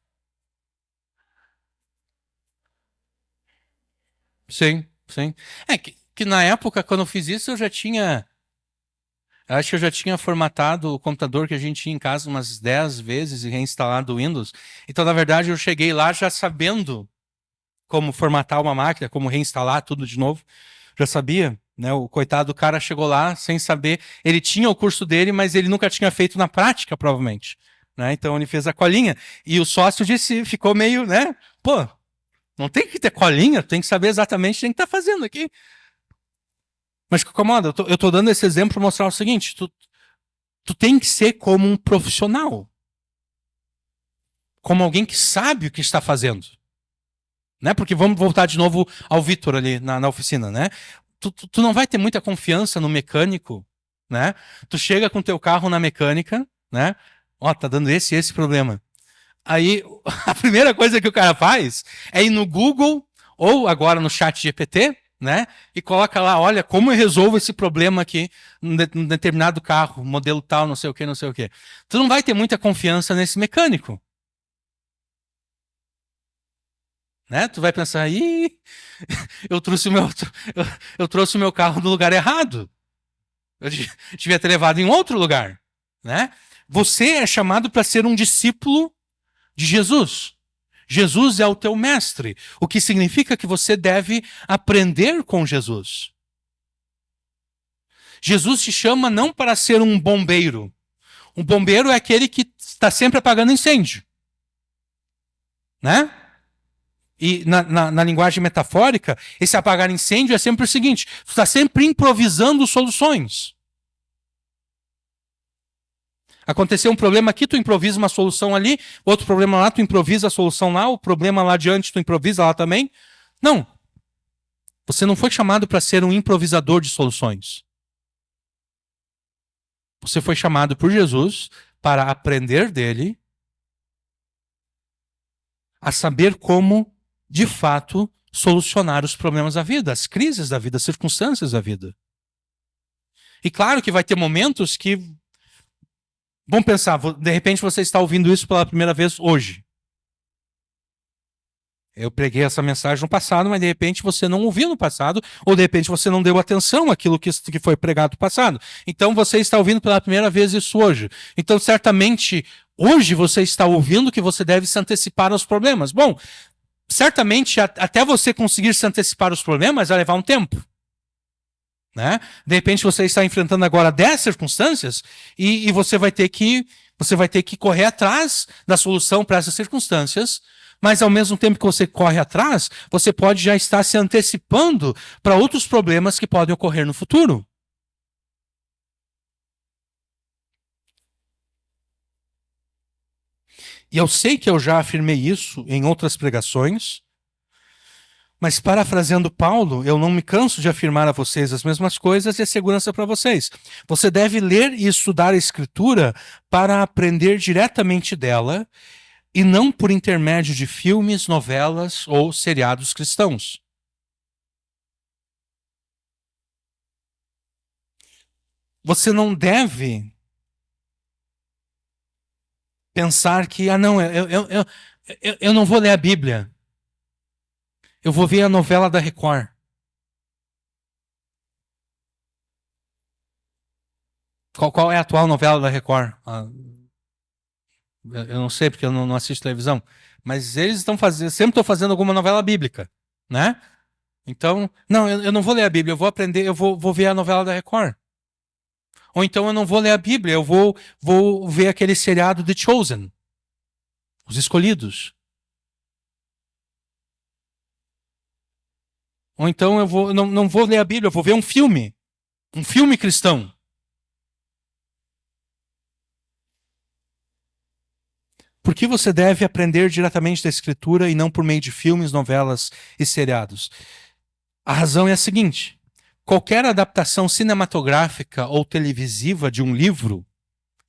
Sim, sim. É que na época, quando eu fiz isso, acho que eu já tinha formatado o computador que a gente tinha em casa umas 10 vezes e reinstalado o Windows. Então, na verdade, eu cheguei lá já sabendo como formatar uma máquina, como reinstalar tudo de novo. Já sabia, né? O coitado do cara chegou lá sem saber. Ele tinha o curso dele, mas ele nunca tinha feito na prática, provavelmente. Né? Então, ele fez a colinha. E o sócio disse, ficou meio, né? Pô, não tem que ter colinha, tem que saber exatamente o que tem que estar fazendo aqui. Mas, Comoda, eu tô dando esse exemplo para mostrar o seguinte: tu tem que ser como um profissional, como alguém que sabe o que está fazendo. Né? Porque vamos voltar de novo ao Vitor ali na oficina, né? Tu não vai ter muita confiança no mecânico, né? Tu chega com teu carro na mecânica, né? Ó, tá dando esse problema. Aí, a primeira coisa que o cara faz é ir no Google ou agora no chat GPT, né? E coloca lá, olha, como eu resolvo esse problema aqui num determinado carro, modelo tal, não sei o que, não sei o que. Tu não vai ter muita confiança nesse mecânico, né? Tu vai pensar, ih, eu trouxe o meu, eu trouxe o meu carro do lugar errado. Eu devia ter levado em outro lugar, né? Você é chamado para ser um discípulo de Jesus. Jesus é o teu mestre, o que significa que você deve aprender com Jesus. Jesus te chama não para ser um bombeiro. Um bombeiro é aquele que está sempre apagando incêndio, né? E na linguagem metafórica, esse apagar incêndio é sempre o seguinte: tu está sempre improvisando soluções. Aconteceu um problema aqui, tu improvisa uma solução ali, outro problema lá, tu improvisa a solução lá, o problema lá adiante, tu improvisa lá também. Não. Você não foi chamado para ser um improvisador de soluções. Você foi chamado por Jesus para aprender dele, a saber como, de fato, solucionar os problemas da vida, as crises da vida, as circunstâncias da vida. E claro que vai ter momentos que, vamos pensar, de repente você está ouvindo isso pela primeira vez hoje. Eu preguei essa mensagem no passado, mas de repente você não ouviu no passado, ou de repente você não deu atenção àquilo que foi pregado no passado. Então você está ouvindo pela primeira vez isso hoje. Então, certamente, hoje você está ouvindo que você deve se antecipar aos problemas. Bom, certamente, até você conseguir se antecipar aos problemas, vai levar um tempo. Né? De repente você está enfrentando agora 10 circunstâncias e você vai ter que correr atrás da solução para essas circunstâncias, mas ao mesmo tempo que você corre atrás, você pode já estar se antecipando para outros problemas que podem ocorrer no futuro. E eu sei que eu já afirmei isso em outras pregações, mas parafraseando Paulo, eu não me canso de afirmar a vocês as mesmas coisas e a segurança para vocês. Você deve ler e estudar a Escritura para aprender diretamente dela e não por intermédio de filmes, novelas ou seriados cristãos. Você não deve pensar que, não, eu não vou ler a Bíblia, eu vou ver a novela da Record. Qual é a atual novela da Record? Eu não sei, porque eu não assisto televisão. Mas eles estão fazendo, sempre estão fazendo alguma novela bíblica, né? Então, não, eu não vou ler a Bíblia, eu vou aprender, vou ver a novela da Record. Ou então eu não vou ler a Bíblia, vou ver aquele seriado The Chosen, Os Escolhidos. Ou então não vou ler a Bíblia, eu vou ver um filme cristão. Por que você deve aprender diretamente da Escritura e não por meio de filmes, novelas e seriados? A razão é a seguinte: qualquer adaptação cinematográfica ou televisiva de um livro,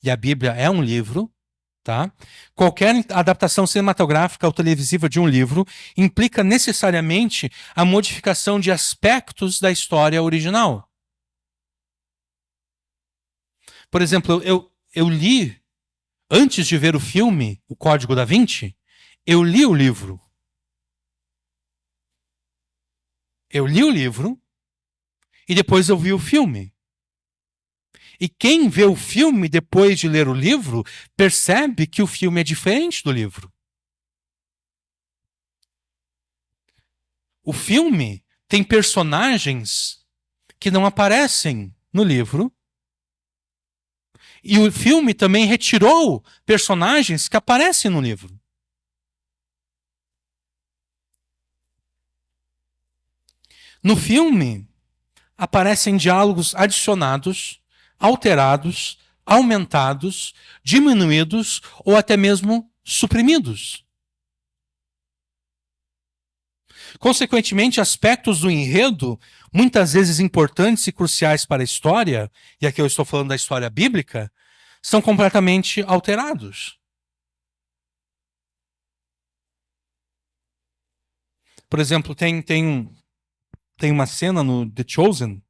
e a Bíblia é um livro, tá? Qualquer adaptação cinematográfica ou televisiva de um livro implica necessariamente a modificação de aspectos da história original. Por exemplo, eu li, antes de ver o filme, O Código da Vinci, eu li o livro. Eu li o livro e depois eu vi o filme. E quem vê o filme depois de ler o livro percebe que o filme é diferente do livro. O filme tem personagens que não aparecem no livro. E o filme também retirou personagens que aparecem no livro. No filme, aparecem diálogos adicionados, alterados, aumentados, diminuídos ou até mesmo suprimidos. Consequentemente, aspectos do enredo, muitas vezes importantes e cruciais para a história, e aqui eu estou falando da história bíblica, são completamente alterados. Por exemplo, tem uma cena no The Chosen.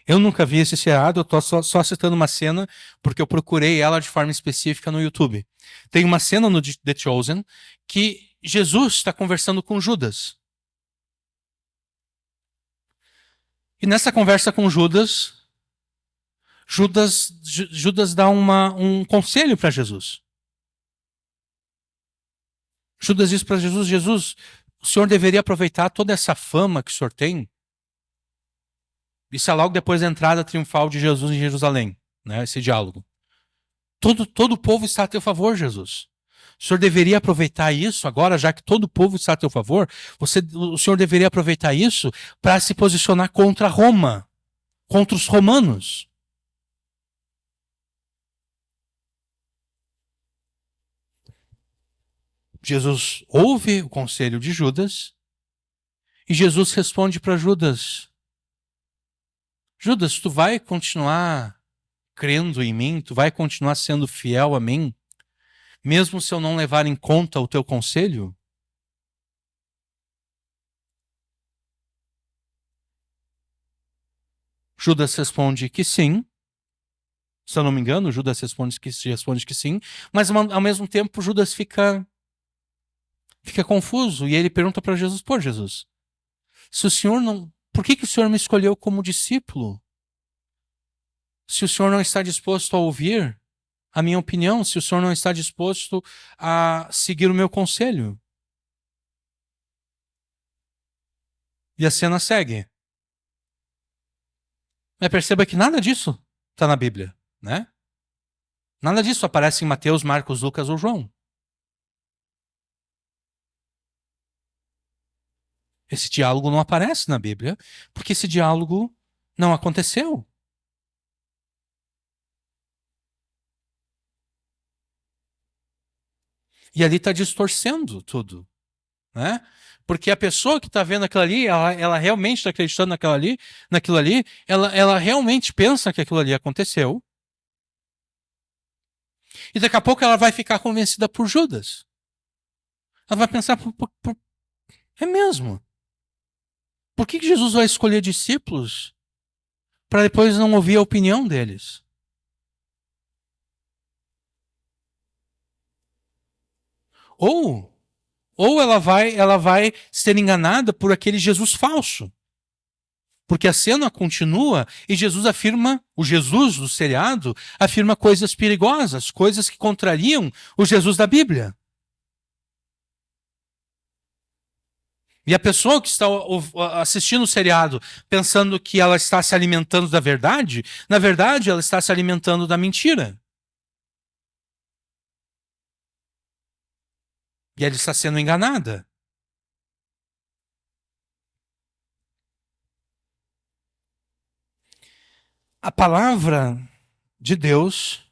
Eu nunca vi esse seriado, eu estou só citando uma cena porque eu procurei ela de forma específica no YouTube. Tem uma cena no The Chosen que Jesus está conversando com Judas. E nessa conversa com Judas dá um conselho para Jesus. Judas diz para Jesus: Jesus, o senhor deveria aproveitar toda essa fama que o senhor tem. Isso é logo depois da entrada triunfal de Jesus em Jerusalém, né? Esse diálogo. Todo o povo está a teu favor, Jesus. O senhor deveria aproveitar isso agora, já que todo o povo está a teu favor. O senhor deveria aproveitar isso para se posicionar contra Roma, contra os romanos. Jesus ouve o conselho de Judas e Jesus responde para Judas: Judas, tu vai continuar crendo em mim? Tu vai continuar sendo fiel a mim? Mesmo se eu não levar em conta o teu conselho? Judas responde que sim. Se eu não me engano, Judas responde que sim. Mas ao mesmo tempo, Judas fica confuso. E ele pergunta para Jesus: pô, Jesus, se o senhor não. Por que o senhor me escolheu como discípulo? Se o senhor não está disposto a ouvir a minha opinião, se o senhor não está disposto a seguir o meu conselho. E a cena segue. Mas perceba que nada disso está na Bíblia, né? Nada disso aparece em Mateus, Marcos, Lucas ou João. Esse diálogo não aparece na Bíblia, porque esse diálogo não aconteceu. E ali está distorcendo tudo, né? Porque a pessoa que está vendo aquilo ali, ela realmente está acreditando naquilo ali, ela realmente pensa que aquilo ali aconteceu. E daqui a pouco ela vai ficar convencida por Judas. Ela vai pensar, é mesmo. Por que Jesus vai escolher discípulos para depois não ouvir a opinião deles? Ou, ou ela vai ser enganada por aquele Jesus falso. Porque a cena continua e Jesus afirma, o Jesus do seriado, afirma coisas perigosas, coisas que contrariam o Jesus da Bíblia. E a pessoa que está assistindo o seriado pensando que ela está se alimentando da verdade, na verdade ela está se alimentando da mentira. E ela está sendo enganada. A palavra de Deus,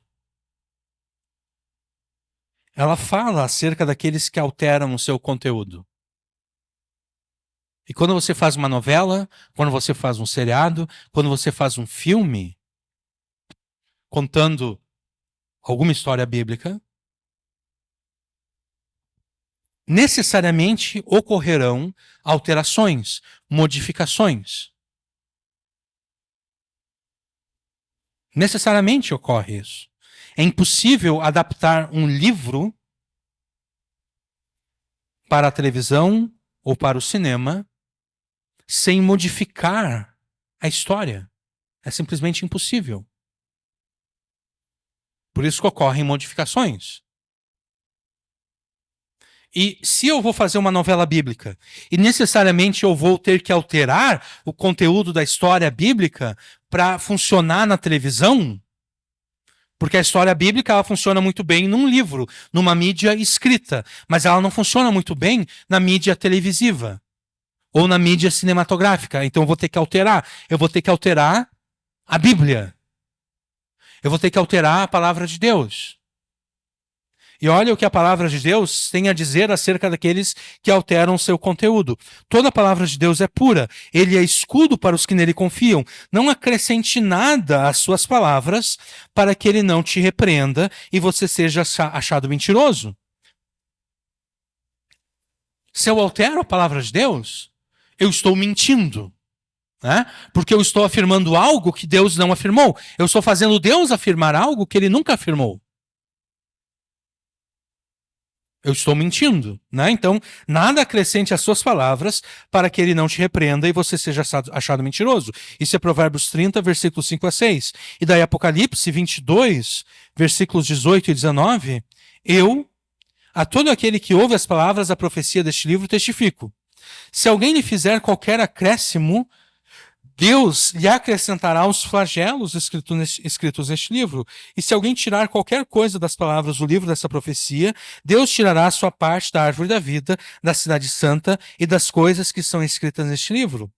ela fala acerca daqueles que alteram o seu conteúdo. E quando você faz uma novela, quando você faz um seriado, quando você faz um filme contando alguma história bíblica, necessariamente ocorrerão alterações, modificações. Necessariamente ocorre isso. É impossível adaptar um livro para a televisão ou para o cinema sem modificar a história. É simplesmente impossível. Por isso que ocorrem modificações. E se eu vou fazer uma novela bíblica e necessariamente eu vou ter que alterar o conteúdo da história bíblica para funcionar na televisão, porque a história bíblica ela funciona muito bem num livro, numa mídia escrita, mas ela não funciona muito bem na mídia televisiva ou na mídia cinematográfica. Então eu vou ter que alterar. Eu vou ter que alterar a Bíblia. Eu vou ter que alterar a palavra de Deus. E olha o que a palavra de Deus tem a dizer acerca daqueles que alteram o seu conteúdo. Toda a palavra de Deus é pura. Ele é escudo para os que nele confiam. Não acrescente nada às suas palavras para que ele não te repreenda e você seja achado mentiroso. Se eu altero a palavra de Deus, eu estou mentindo. Né? Porque eu estou afirmando algo que Deus não afirmou. Eu estou fazendo Deus afirmar algo que ele nunca afirmou. Eu estou mentindo, né? Então, nada acrescente às suas palavras para que ele não te repreenda e você seja achado mentiroso. Isso é Provérbios 30, versículos 5 a 6. E daí Apocalipse 22, versículos 18 e 19. Eu, a todo aquele que ouve as palavras da profecia deste livro, testifico. Se alguém lhe fizer qualquer acréscimo, Deus lhe acrescentará os flagelos escritos neste livro. E se alguém tirar qualquer coisa das palavras do livro dessa profecia, Deus tirará a sua parte da árvore da vida, da cidade santa e das coisas que são escritas neste livro.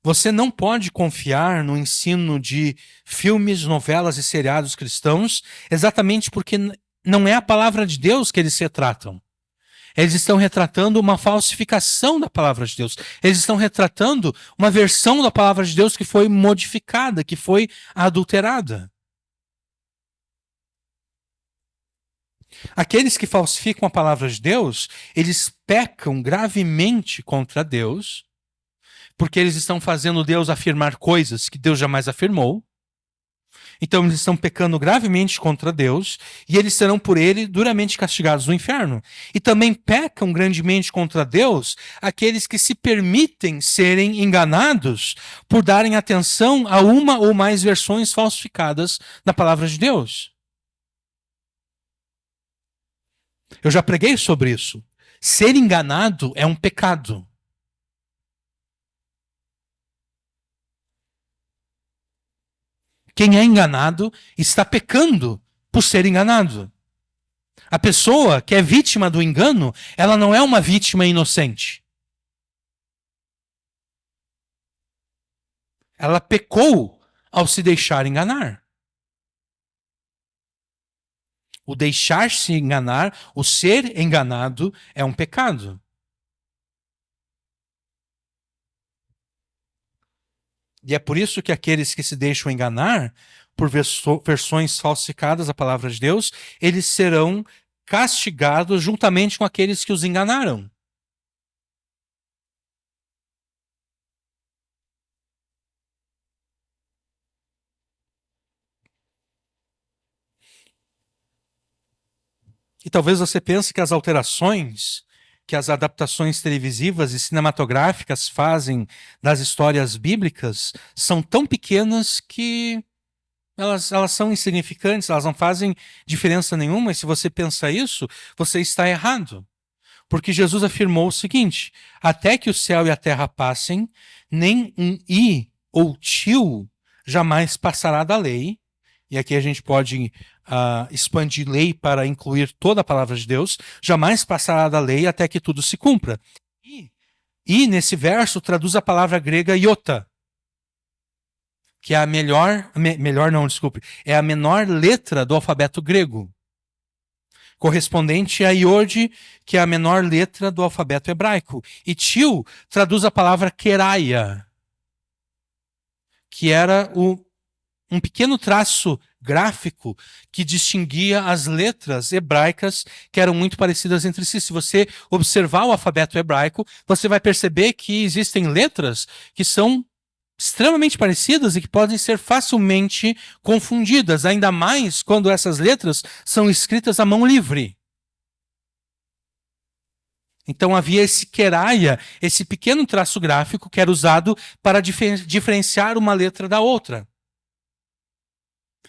Você não pode confiar no ensino de filmes, novelas e seriados cristãos, exatamente porque não é a palavra de Deus que eles retratam. Eles estão retratando uma falsificação da palavra de Deus. Eles estão retratando uma versão da palavra de Deus que foi modificada, que foi adulterada. Aqueles que falsificam a palavra de Deus, eles pecam gravemente contra Deus, porque eles estão fazendo Deus afirmar coisas que Deus jamais afirmou. Então eles estão pecando gravemente contra Deus e eles serão por ele duramente castigados no inferno. E também pecam grandemente contra Deus aqueles que se permitem serem enganados por darem atenção a uma ou mais versões falsificadas da palavra de Deus. Eu já preguei sobre isso. Ser enganado é um pecado. Quem é enganado está pecando por ser enganado. A pessoa que é vítima do engano, ela não é uma vítima inocente. Ela pecou ao se deixar enganar. O deixar-se enganar, o ser enganado, é um pecado. E é por isso que aqueles que se deixam enganar por versões falsificadas da palavra de Deus, eles serão castigados juntamente com aqueles que os enganaram. E talvez você pense que as alterações que as adaptações televisivas e cinematográficas fazem das histórias bíblicas são tão pequenas que elas são insignificantes, elas não fazem diferença nenhuma, e se você pensa isso, você está errado. Porque Jesus afirmou o seguinte: até que o céu e a terra passem, nem um i ou tio jamais passará da lei. E aqui a gente pode expandir lei para incluir toda a palavra de Deus, jamais passará da lei até que tudo se cumpra. E nesse verso traduz a palavra grega iota, que é a é a menor letra do alfabeto grego, correspondente a iode, que é a menor letra do alfabeto hebraico. E tio traduz a palavra queraia, que era um pequeno traço gráfico que distinguia as letras hebraicas que eram muito parecidas entre si. Se você observar o alfabeto hebraico, você vai perceber que existem letras que são extremamente parecidas e que podem ser facilmente confundidas, ainda mais quando essas letras são escritas à mão livre. Então havia esse queraia, esse pequeno traço gráfico que era usado para diferenciar uma letra da outra.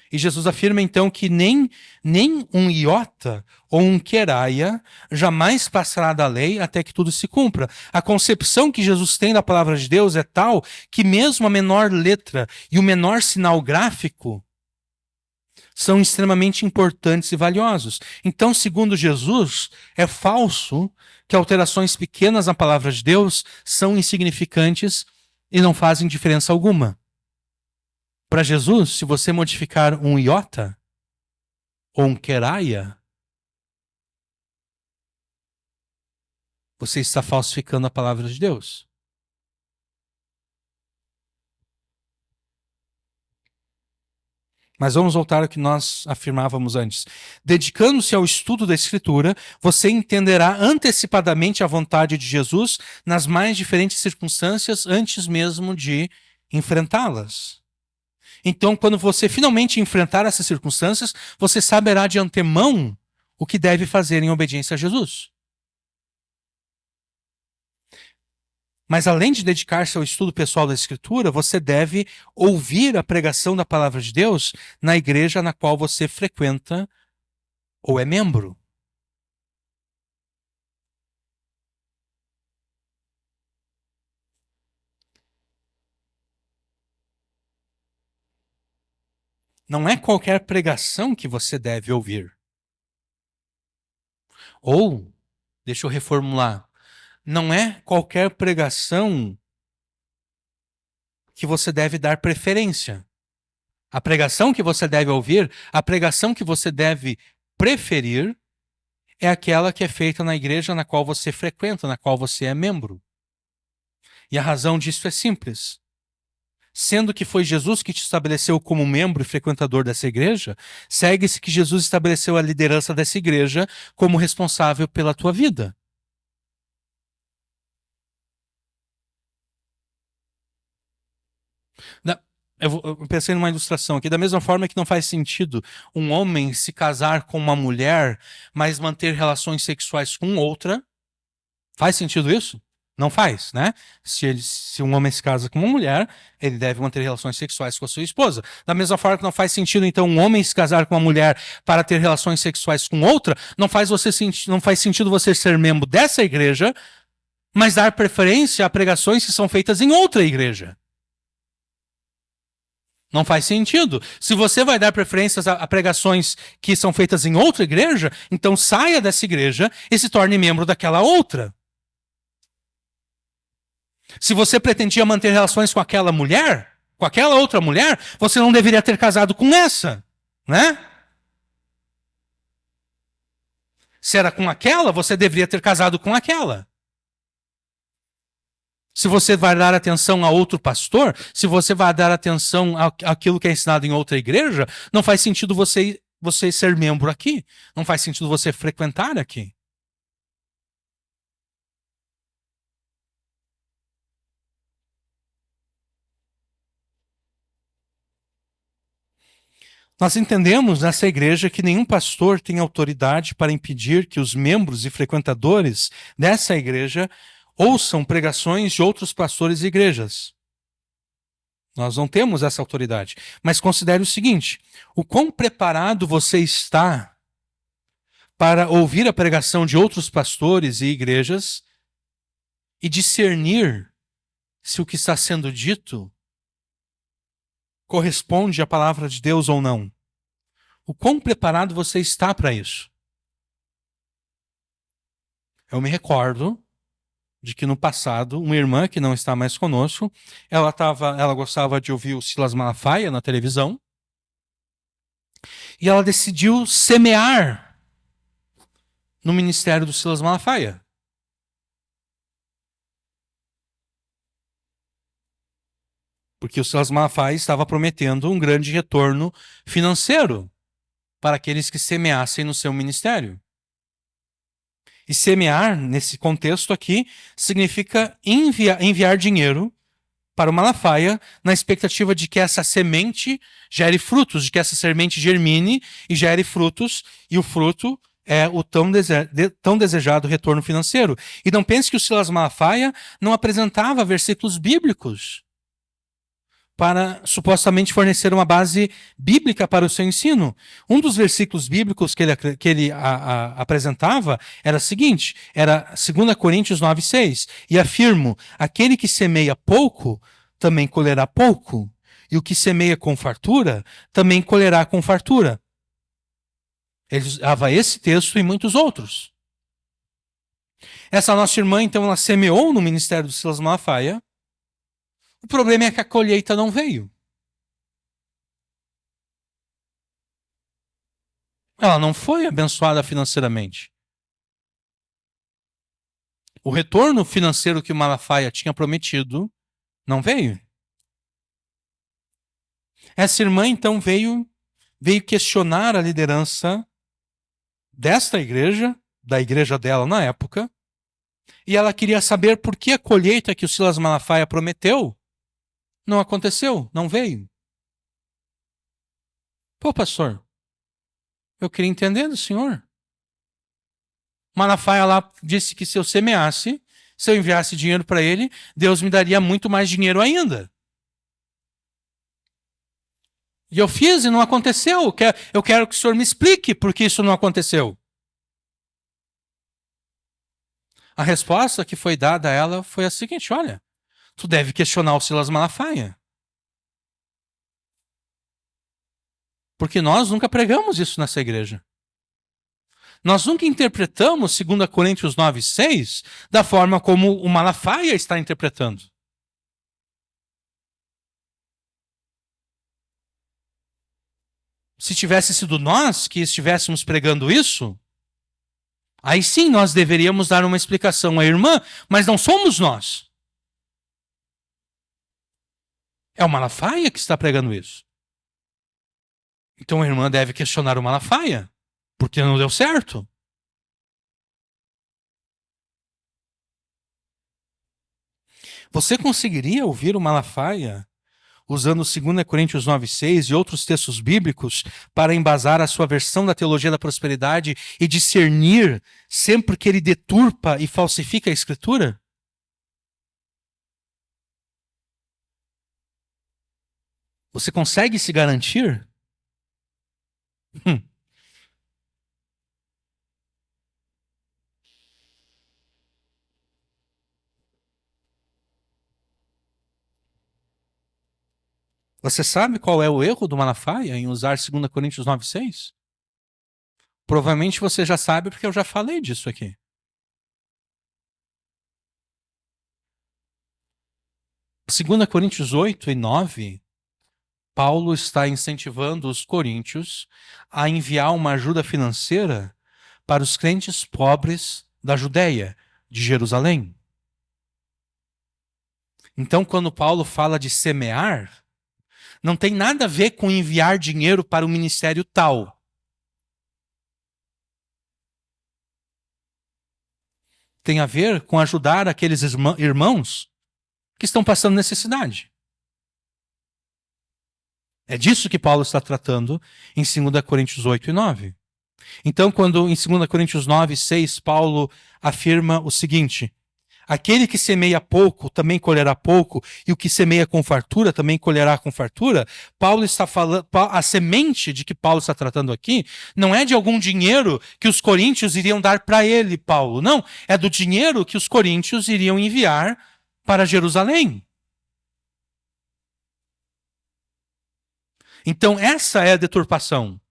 E Jesus afirma então que nem um iota ou um queraia jamais passará da lei até que tudo se cumpra. A concepção que Jesus tem da palavra de Deus é tal que mesmo a menor letra e o menor sinal gráfico são extremamente importantes e valiosos. Então, segundo Jesus, é falso que alterações pequenas na palavra de Deus são insignificantes e não fazem diferença alguma. Para Jesus, se você modificar um iota ou um queraia, você está falsificando a palavra de Deus. Mas vamos voltar ao que nós afirmávamos antes. Dedicando-se ao estudo da Escritura, você entenderá antecipadamente a vontade de Jesus nas mais diferentes circunstâncias antes mesmo de enfrentá-las. Então, quando você finalmente enfrentar essas circunstâncias, você saberá de antemão o que deve fazer em obediência a Jesus. Mas além de dedicar-se ao estudo pessoal da Escritura, você deve ouvir a pregação da palavra de Deus na igreja na qual você frequenta ou é membro. Não é qualquer pregação que você deve ouvir. Ou, deixa eu reformular, não é qualquer pregação que você deve dar preferência. A pregação que você deve ouvir, a pregação que você deve preferir, é aquela que é feita na igreja na qual você frequenta, na qual você é membro. E a razão disso é simples. Sendo que foi Jesus que te estabeleceu como membro e frequentador dessa igreja, segue-se que Jesus estabeleceu a liderança dessa igreja como responsável pela tua vida. Eu pensei numa ilustração aqui. Da mesma forma que não faz sentido um homem se casar com uma mulher, mas manter relações sexuais com outra. Faz sentido isso? Não faz, né? Se um homem se casa com uma mulher, ele deve manter relações sexuais com a sua esposa. Da mesma forma que não faz sentido, então, um homem se casar com uma mulher para ter relações sexuais com outra, não faz sentido você ser membro dessa igreja, mas dar preferência a pregações que são feitas em outra igreja. Não faz sentido. Se você vai dar preferências a pregações que são feitas em outra igreja, então saia dessa igreja e se torne membro daquela outra. Se você pretendia manter relações com aquela mulher, com aquela outra mulher, você não deveria ter casado com essa, né? Se era com aquela, você deveria ter casado com aquela. Se você vai dar atenção a outro pastor, se você vai dar atenção àquilo que é ensinado em outra igreja, não faz sentido você ser membro aqui. Não faz sentido você frequentar aqui. Nós entendemos nessa igreja que nenhum pastor tem autoridade para impedir que os membros e frequentadores dessa igreja ouçam pregações de outros pastores e igrejas. Nós não temos essa autoridade. Mas considere o seguinte: o quão preparado você está para ouvir a pregação de outros pastores e igrejas e discernir se o que está sendo dito corresponde à palavra de Deus ou não. O quão preparado você está para isso? Eu me recordo de que no passado, uma irmã que não está mais conosco, ela gostava de ouvir o Silas Malafaia na televisão, e ela decidiu semear no ministério do Silas Malafaia. Porque o Silas Malafaia estava prometendo um grande retorno financeiro para aqueles que semeassem no seu ministério. E semear, nesse contexto aqui, significa enviar dinheiro para o Malafaia na expectativa de que essa semente gere frutos, de que essa semente germine e gere frutos, e o fruto é o tão desejado retorno financeiro. E não pense que o Silas Malafaia não apresentava versículos bíblicos para supostamente fornecer uma base bíblica para o seu ensino. Um dos versículos bíblicos que ele apresentava era o seguinte, era 2 Coríntios 9:6, e afirmo, aquele que semeia pouco, também colherá pouco, e o que semeia com fartura, também colherá com fartura. Ele usava esse texto e muitos outros. Essa nossa irmã, então, ela semeou no ministério do Silas Malafaia. O problema é que a colheita não veio. Ela não foi abençoada financeiramente. O retorno financeiro que o Malafaia tinha prometido não veio. Essa irmã, então, veio questionar a liderança desta igreja, da igreja dela na época, e ela queria saber por que a colheita que o Silas Malafaia prometeu não aconteceu, não veio. Pô, pastor, eu queria entender do senhor. Malafaia lá disse que se eu semeasse, se eu enviasse dinheiro para ele, Deus me daria muito mais dinheiro ainda. E eu fiz e não aconteceu. Eu quero que o senhor me explique por que isso não aconteceu. A resposta que foi dada a ela foi a seguinte: olha, tu deve questionar o Silas Malafaia. Porque nós nunca pregamos isso nessa igreja. Nós nunca interpretamos 2 Coríntios 9:6 da forma como o Malafaia está interpretando. Se tivesse sido nós que estivéssemos pregando isso, aí sim nós deveríamos dar uma explicação à irmã, mas não somos nós. É o Malafaia que está pregando isso. Então a irmã deve questionar o Malafaia, porque não deu certo. Você conseguiria ouvir o Malafaia usando 2 Coríntios 9:6 e outros textos bíblicos para embasar a sua versão da teologia da prosperidade e discernir sempre que ele deturpa e falsifica a Escritura? Você consegue se garantir? Você sabe qual é o erro do Malafaia em usar 2 Coríntios 9:6? Provavelmente você já sabe porque eu já falei disso aqui. Segunda Coríntios 8 e 9, Paulo está incentivando os coríntios a enviar uma ajuda financeira para os crentes pobres da Judéia, de Jerusalém. Então, quando Paulo fala de semear, não tem nada a ver com enviar dinheiro para o ministério tal. Tem a ver com ajudar aqueles irmãos que estão passando necessidade. É disso que Paulo está tratando em 2 Coríntios 8 e 9. Então, quando em 2 Coríntios 9 e 6, Paulo afirma o seguinte: aquele que semeia pouco também colherá pouco, e o que semeia com fartura também colherá com fartura. Paulo está falando, a semente de que Paulo está tratando aqui não é de algum dinheiro que os coríntios iriam dar para ele, Paulo. Não, é do dinheiro que os coríntios iriam enviar para Jerusalém. Então, essa é a deturpação.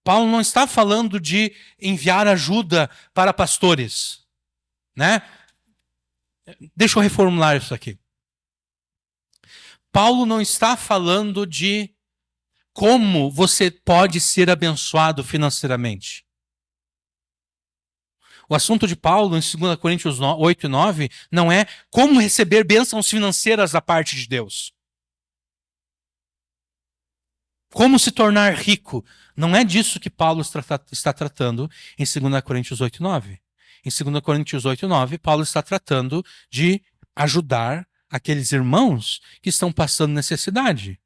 Paulo não está falando de enviar ajuda para pastores, né? Deixa eu reformular isso aqui. Paulo não está falando de como você pode ser abençoado financeiramente. O assunto de Paulo em 2 Coríntios 8 e 9 não é como receber bênçãos financeiras da parte de Deus. Como se tornar rico. Não é disso que Paulo está tratando em 2 Coríntios 8 e 9. Em 2 Coríntios 8 e 9, Paulo está tratando de ajudar aqueles irmãos que estão passando necessidade.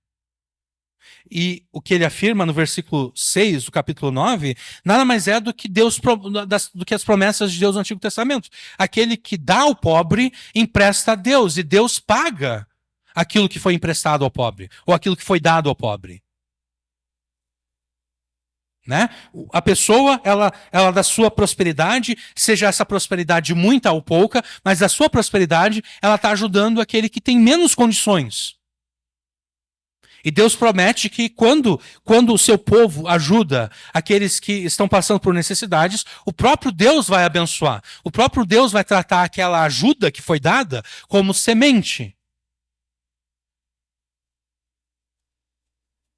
E o que ele afirma no versículo 6 do capítulo 9, nada mais é do que as promessas de Deus no Antigo Testamento. Aquele que dá ao pobre, empresta a Deus, e Deus paga aquilo que foi emprestado ao pobre, ou aquilo que foi dado ao pobre. Né? A pessoa, ela da sua prosperidade, seja essa prosperidade muita ou pouca, mas da sua prosperidade, ela está ajudando aquele que tem menos condições. E Deus promete que quando o seu povo ajuda aqueles que estão passando por necessidades, o próprio Deus vai abençoar. O próprio Deus vai tratar aquela ajuda que foi dada como semente.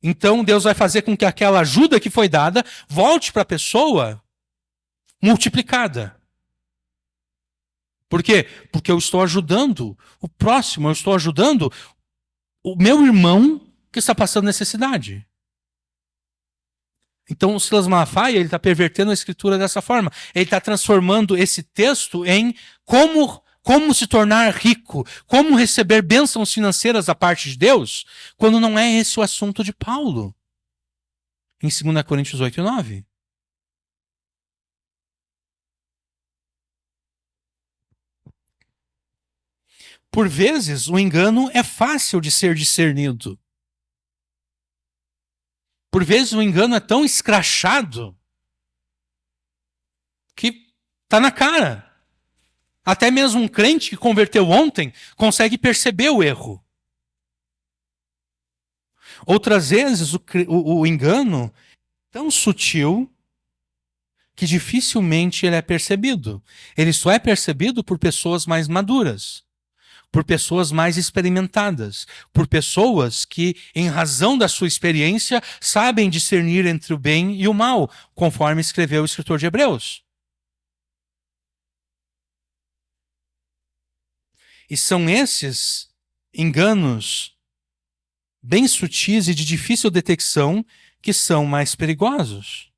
Então Deus vai fazer com que aquela ajuda que foi dada volte para a pessoa multiplicada. Por quê? Porque eu estou ajudando o próximo, eu estou ajudando o meu irmão que está passando necessidade. Então o Silas Malafaia ele está pervertendo a escritura dessa forma. Ele está transformando esse texto em como se tornar rico, como receber bênçãos financeiras da parte de Deus, quando não é esse o assunto de Paulo. Em 2 Coríntios 8 e 9. Por vezes, o engano é fácil de ser discernido. Por vezes o engano é tão escrachado que está na cara. Até mesmo um crente que converteu ontem consegue perceber o erro. Outras vezes o engano é tão sutil que dificilmente ele é percebido. Ele só é percebido por pessoas mais maduras, por pessoas mais experimentadas, por pessoas que, em razão da sua experiência, sabem discernir entre o bem e o mal, conforme escreveu o escritor de Hebreus. E são esses enganos bem sutis e de difícil detecção que são mais perigosos.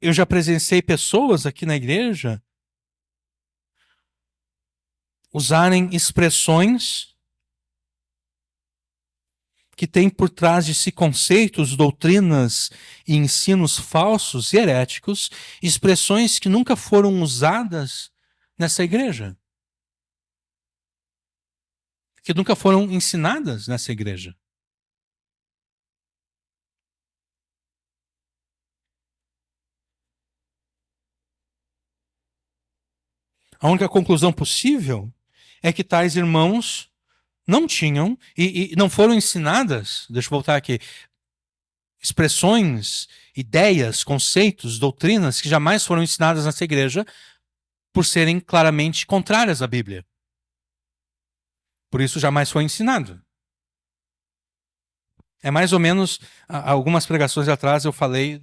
Eu já presenciei pessoas aqui na igreja usarem expressões que têm por trás de si conceitos, doutrinas e ensinos falsos e heréticos, expressões que nunca foram usadas nessa igreja, que nunca foram ensinadas nessa igreja. A única conclusão possível é que tais irmãos não tinham e não foram ensinadas, deixa eu voltar aqui, expressões, ideias, conceitos, doutrinas que jamais foram ensinadas nessa igreja por serem claramente contrárias à Bíblia. Por isso jamais foi ensinado. É mais ou menos, algumas pregações atrás eu falei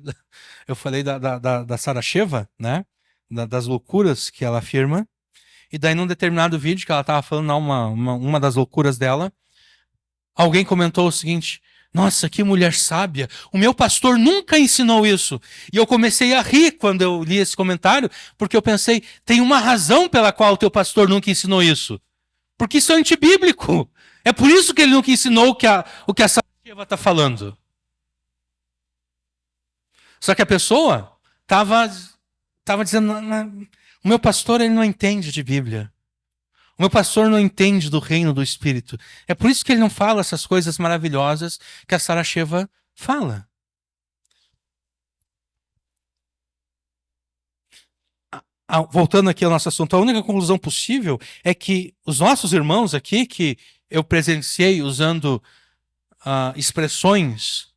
da Saracheva, né? Das loucuras que ela afirma. E daí, num determinado vídeo que ela estava falando uma das loucuras dela, alguém comentou o seguinte: nossa, que mulher sábia, o meu pastor nunca ensinou isso. E eu comecei a rir quando eu li esse comentário, porque eu pensei, tem uma razão pela qual o teu pastor nunca ensinou isso. Porque isso é antibíblico. É por isso que ele nunca ensinou o que a Saracheva está falando. Só que a pessoa estava dizendo, o meu pastor ele não entende de Bíblia. O meu pastor não entende do reino do Espírito. É por isso que ele não fala essas coisas maravilhosas que a Saracheva fala. Voltando aqui ao nosso assunto, a única conclusão possível é que os nossos irmãos aqui, que eu presenciei usando expressões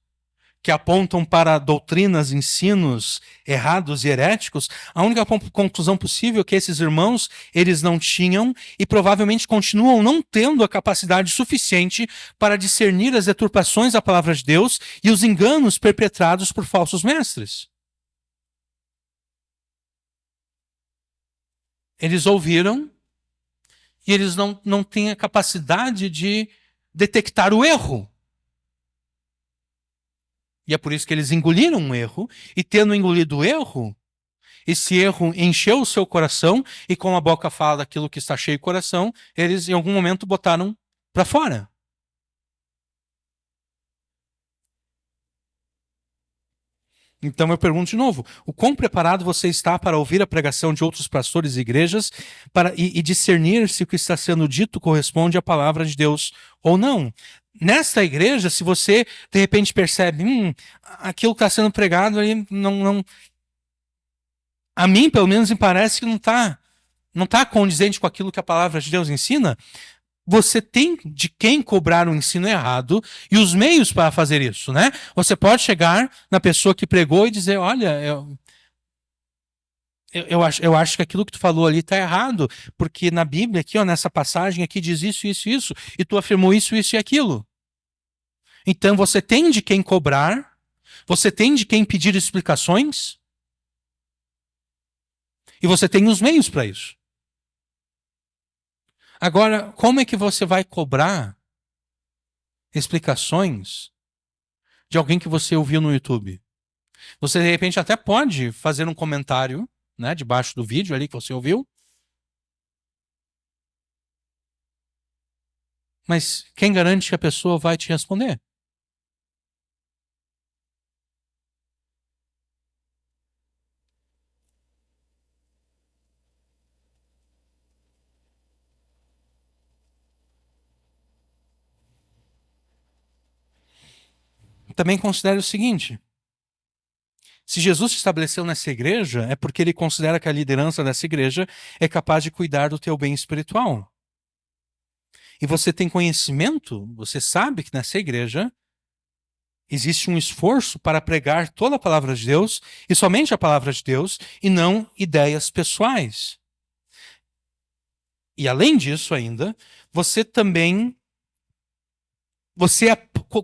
que apontam para doutrinas, ensinos errados e heréticos, a única conclusão possível é que esses irmãos, eles não tinham e provavelmente continuam não tendo a capacidade suficiente para discernir as deturpações da palavra de Deus e os enganos perpetrados por falsos mestres. Eles ouviram e eles não têm a capacidade de detectar o erro. E é por isso que eles engoliram um erro, e tendo engolido o erro, esse erro encheu o seu coração, e como a boca fala daquilo que está cheio o coração, eles em algum momento botaram para fora. Então eu pergunto de novo, o quão preparado você está para ouvir a pregação de outros pastores e igrejas e discernir se o que está sendo dito corresponde à palavra de Deus ou não? Nesta igreja, se você de repente percebe, aquilo que está sendo pregado aí não, a mim pelo menos me parece que não tá condizente com aquilo que a palavra de Deus ensina, você tem de quem cobrar o ensino errado e os meios para fazer isso, né? Você pode chegar na pessoa que pregou e dizer, olha, eu acho que aquilo que tu falou ali está errado, porque na Bíblia aqui, ó, nessa passagem aqui diz isso, isso, isso, e tu afirmou isso, isso e aquilo. Então você tem de quem cobrar, você tem de quem pedir explicações, e você tem os meios para isso. Agora, como é que você vai cobrar explicações de alguém que você ouviu no YouTube? Você, de repente, até pode fazer um comentário, né, debaixo do vídeo ali que você ouviu, mas quem garante que a pessoa vai te responder? Também considere o seguinte: se Jesus se estabeleceu nessa igreja, é porque ele considera que a liderança dessa igreja é capaz de cuidar do teu bem espiritual. E você tem conhecimento, você sabe que nessa igreja existe um esforço para pregar toda a palavra de Deus, e somente a palavra de Deus, e não ideias pessoais. E além disso ainda, você também,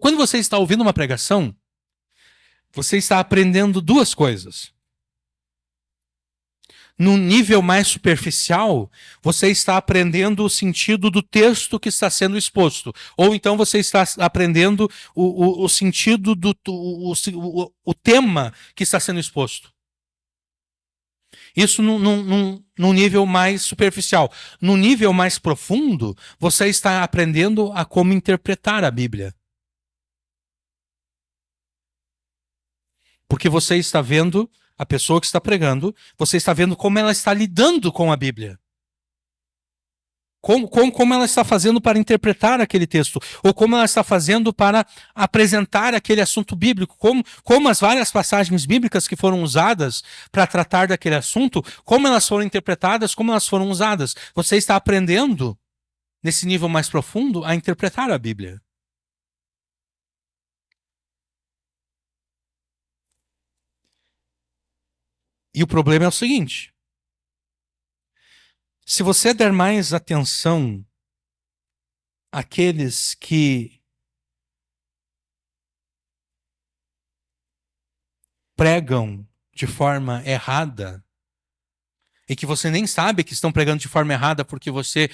quando você está ouvindo uma pregação, você está aprendendo duas coisas. Num nível mais superficial, você está aprendendo o sentido do texto que está sendo exposto. Ou então você está aprendendo o sentido o tema que está sendo exposto. Isso num nível mais superficial. No nível mais profundo, você está aprendendo a como interpretar a Bíblia. Porque você está vendo a pessoa que está pregando, você está vendo como ela está lidando com a Bíblia. Como ela está fazendo para interpretar aquele texto, ou como ela está fazendo para apresentar aquele assunto bíblico, como as várias passagens bíblicas que foram usadas para tratar daquele assunto, como elas foram interpretadas, como elas foram usadas. Você está aprendendo, nesse nível mais profundo, a interpretar a Bíblia. E o problema é o seguinte: se você der mais atenção aqueles que pregam de forma errada e que você nem sabe que estão pregando de forma errada porque você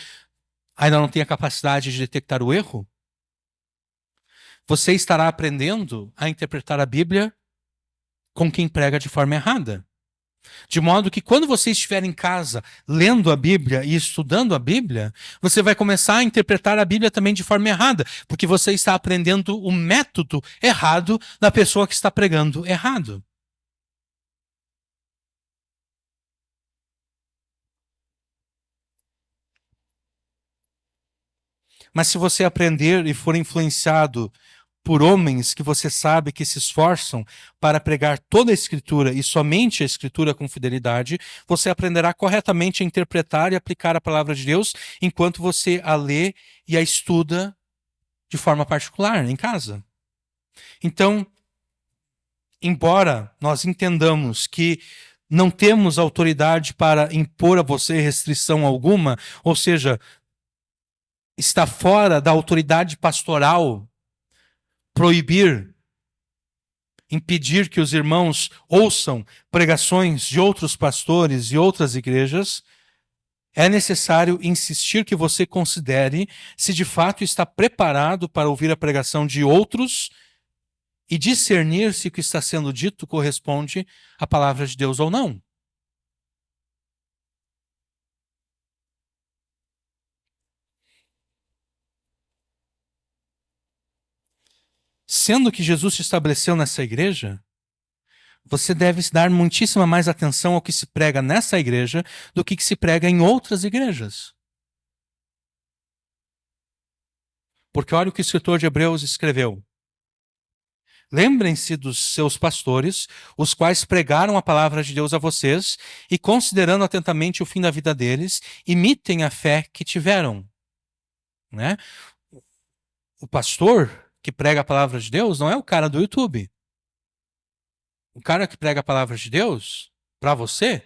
ainda não tem a capacidade de detectar o erro, você estará aprendendo a interpretar a Bíblia com quem prega de forma errada. De modo que quando você estiver em casa lendo a Bíblia e estudando a Bíblia, você vai começar a interpretar a Bíblia também de forma errada, porque você está aprendendo o método errado da pessoa que está pregando errado. Mas se você aprender e for influenciado por homens que você sabe que se esforçam para pregar toda a Escritura e somente a Escritura com fidelidade, você aprenderá corretamente a interpretar e aplicar a palavra de Deus enquanto você a lê e a estuda de forma particular em casa. Então, embora nós entendamos que não temos autoridade para impor a você restrição alguma, ou seja, está fora da autoridade pastoral proibir, impedir que os irmãos ouçam pregações de outros pastores e outras igrejas, é necessário insistir que você considere se de fato está preparado para ouvir a pregação de outros e discernir se o que está sendo dito corresponde à palavra de Deus ou não. Sendo que Jesus te estabeleceu nessa igreja, você deve dar muitíssima mais atenção ao que se prega nessa igreja do que se prega em outras igrejas. Porque olha o que o escritor de Hebreus escreveu. Lembrem-se dos seus pastores, os quais pregaram a palavra de Deus a vocês, e considerando atentamente o fim da vida deles, imitem a fé que tiveram. Né? O pastor que prega a palavra de Deus não é o cara do YouTube. O cara que prega a palavra de Deus, para você,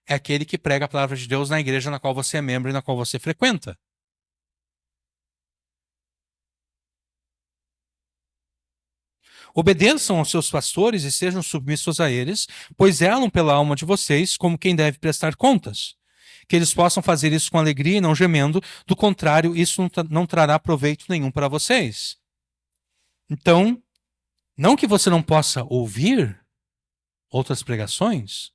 é aquele que prega a palavra de Deus na igreja na qual você é membro e na qual você frequenta. Obedeçam aos seus pastores e sejam submissos a eles, pois zelam pela alma de vocês como quem deve prestar contas. Que eles possam fazer isso com alegria e não gemendo, do contrário, isso não trará proveito nenhum para vocês. Então, não que você não possa ouvir outras pregações,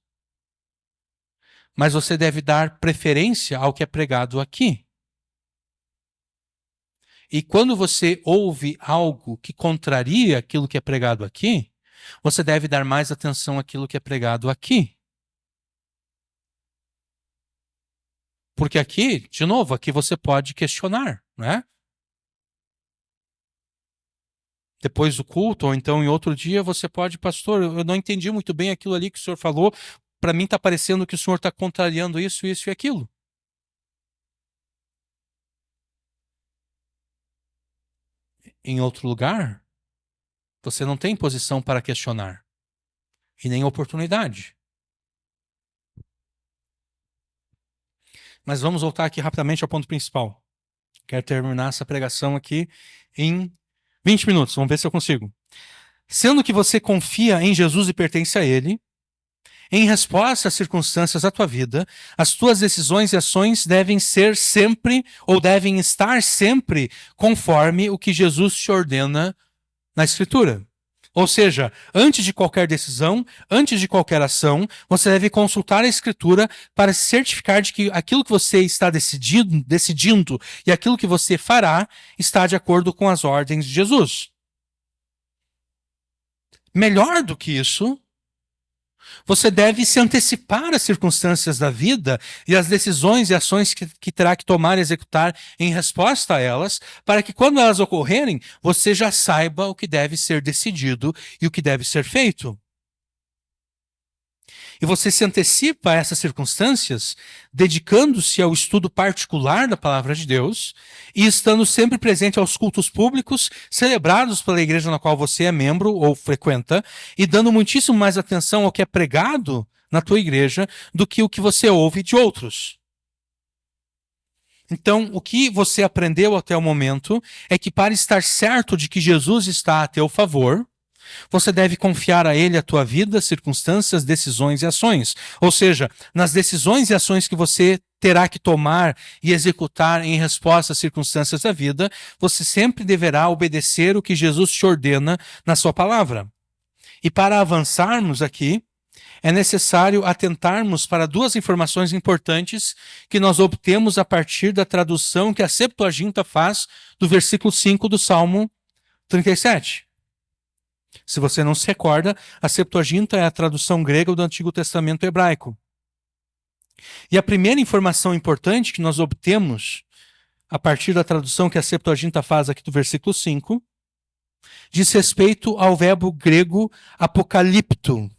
mas você deve dar preferência ao que é pregado aqui. E quando você ouve algo que contraria aquilo que é pregado aqui, você deve dar mais atenção àquilo que é pregado aqui. Porque aqui, de novo, aqui você pode questionar, né? Depois do culto, ou então em outro dia, você pode, pastor, eu não entendi muito bem aquilo ali que o senhor falou, para mim está parecendo que o senhor está contrariando isso, isso e aquilo. Em outro lugar, você não tem posição para questionar, e nem oportunidade. Mas vamos voltar aqui rapidamente ao ponto principal. Quero terminar essa pregação aqui em 20 minutos. Vamos ver se eu consigo. Sendo que você confia em Jesus e pertence a Ele, em resposta às circunstâncias da tua vida, as tuas decisões e ações devem ser sempre, ou devem estar sempre, conforme o que Jesus te ordena na Escritura. Ou seja, antes de qualquer decisão, antes de qualquer ação, você deve consultar a Escritura para se certificar de que aquilo que você está decidindo e aquilo que você fará está de acordo com as ordens de Jesus. Melhor do que isso, você deve se antecipar às circunstâncias da vida e às decisões e ações que terá que tomar e executar em resposta a elas, para que quando elas ocorrerem, você já saiba o que deve ser decidido e o que deve ser feito. E você se antecipa a essas circunstâncias, dedicando-se ao estudo particular da palavra de Deus e estando sempre presente aos cultos públicos celebrados pela igreja na qual você é membro ou frequenta e dando muitíssimo mais atenção ao que é pregado na tua igreja do que o que você ouve de outros. Então, o que você aprendeu até o momento é que para estar certo de que Jesus está a teu favor, você deve confiar a Ele a tua vida, circunstâncias, decisões e ações. Ou seja, nas decisões e ações que você terá que tomar e executar em resposta às circunstâncias da vida, você sempre deverá obedecer o que Jesus te ordena na sua palavra. E para avançarmos aqui, é necessário atentarmos para duas informações importantes que nós obtemos a partir da tradução que a Septuaginta faz do versículo 5 do Salmo 37. Se você não se recorda, a Septuaginta é a tradução grega do Antigo Testamento hebraico. E a primeira informação importante que nós obtemos a partir da tradução que a Septuaginta faz aqui do versículo 5 diz respeito ao verbo grego apocalipto,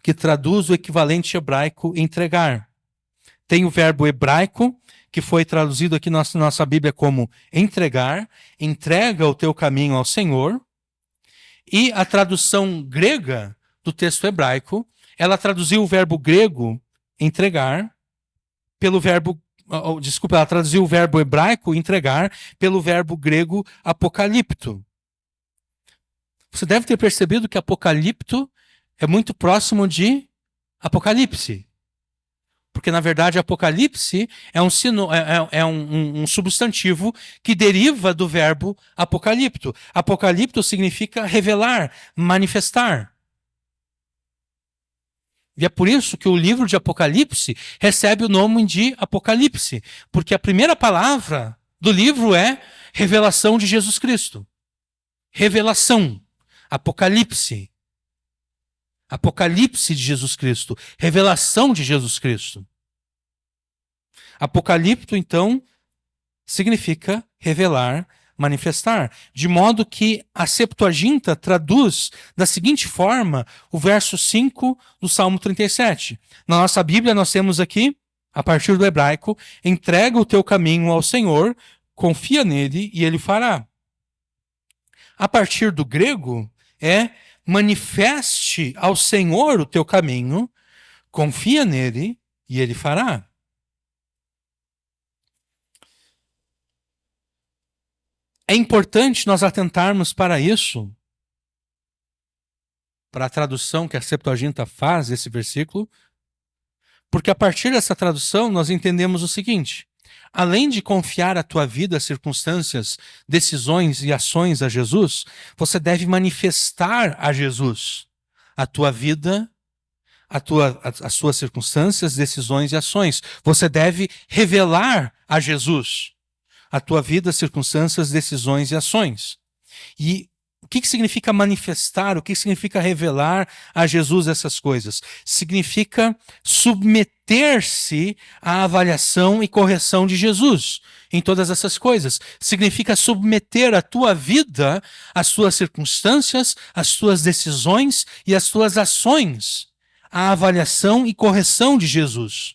que traduz o equivalente hebraico entregar. Tem o verbo hebraico, que foi traduzido aqui na nossa Bíblia como entregar, entrega o teu caminho ao Senhor. E a tradução grega do texto hebraico, ela traduziu o verbo grego entregar pelo verbo, ela traduziu o verbo hebraico entregar pelo verbo grego apocalipto. Você deve ter percebido que apocalipto é muito próximo de Apocalipse. Porque, na verdade, Apocalipse é um substantivo que deriva do verbo apocalipto. Apocalipto significa revelar, manifestar. E é por isso que o livro de Apocalipse recebe o nome de Apocalipse. Porque a primeira palavra do livro é revelação de Jesus Cristo. Revelação. Apocalipse. Apocalipse de Jesus Cristo, revelação de Jesus Cristo. Apocalipto, então, significa revelar, manifestar. De modo que a Septuaginta traduz da seguinte forma o verso 5 do Salmo 37. Na nossa Bíblia nós temos aqui, a partir do hebraico, entrega o teu caminho ao Senhor, confia nele e ele fará. A partir do grego é manifeste ao Senhor o teu caminho, confia nele e ele fará. É importante nós atentarmos para isso, para a tradução que a Septuaginta faz desse versículo, porque a partir dessa tradução nós entendemos o seguinte: além de confiar a tua vida, circunstâncias, decisões e ações a Jesus, você deve manifestar a Jesus a tua vida, as suas circunstâncias, decisões e ações. Você deve revelar a Jesus a tua vida, circunstâncias, decisões e ações. E o que significa manifestar? O que significa revelar a Jesus essas coisas? Significa submeter-se à avaliação e correção de Jesus em todas essas coisas. Significa submeter a tua vida, as suas circunstâncias, as suas decisões e as suas ações à avaliação e correção de Jesus.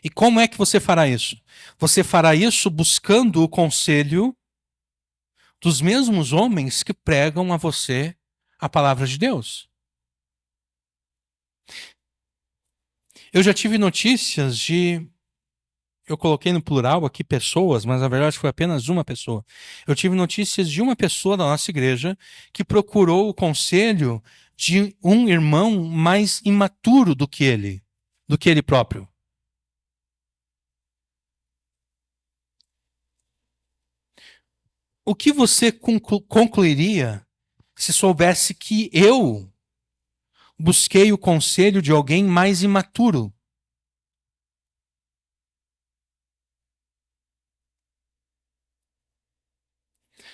E como é que você fará isso? Você fará isso buscando o conselho dos mesmos homens que pregam a você a palavra de Deus. Eu já tive notícias eu coloquei no plural aqui pessoas, mas na verdade foi apenas uma pessoa. Eu tive notícias de uma pessoa da nossa igreja que procurou o conselho de um irmão mais imaturo do que ele próprio. O que você concluiria se soubesse que eu busquei o conselho de alguém mais imaturo?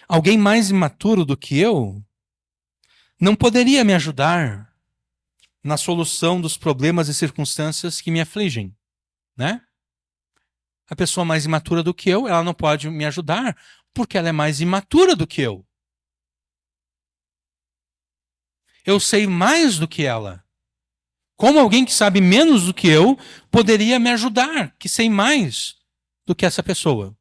Alguém mais imaturo do que eu não poderia me ajudar na solução dos problemas e circunstâncias que me afligem, né? A pessoa mais imatura do que eu, ela não pode me ajudar porque ela é mais imatura do que eu. Eu sei mais do que ela. Como alguém que sabe menos do que eu poderia me ajudar, que sei mais do que essa pessoa?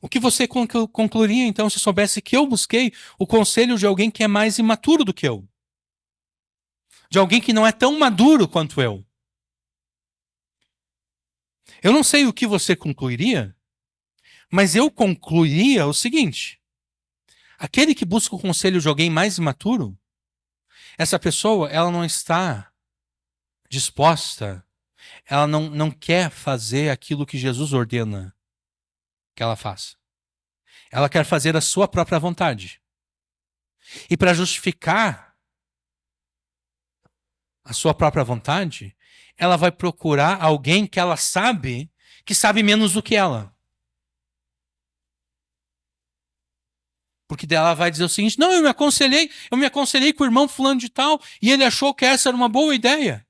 O que você concluiria, então, se soubesse que eu busquei o conselho de alguém que é mais imaturo do que eu? De alguém que não é tão maduro quanto eu? Eu não sei o que você concluiria, mas eu concluiria o seguinte: aquele que busca o conselho de alguém mais imaturo, essa pessoa, ela não está disposta, ela não quer fazer aquilo que Jesus ordena que ela faça. Ela quer fazer a sua própria vontade. E para justificar a sua própria vontade, ela vai procurar alguém que ela sabe que sabe menos do que ela. Porque dela vai dizer o seguinte: não, eu me aconselhei com o irmão fulano de tal, e ele achou que essa era uma boa ideia.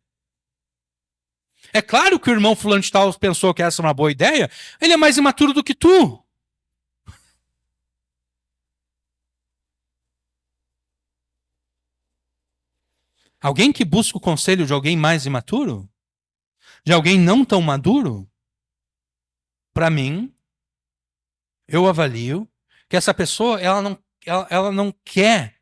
É claro que o irmão fulano de tal pensou que essa era uma boa ideia, ele é mais imaturo do que tu. Alguém que busca o conselho de alguém mais imaturo, de alguém não tão maduro, para mim, eu avalio que essa pessoa, ela não quer,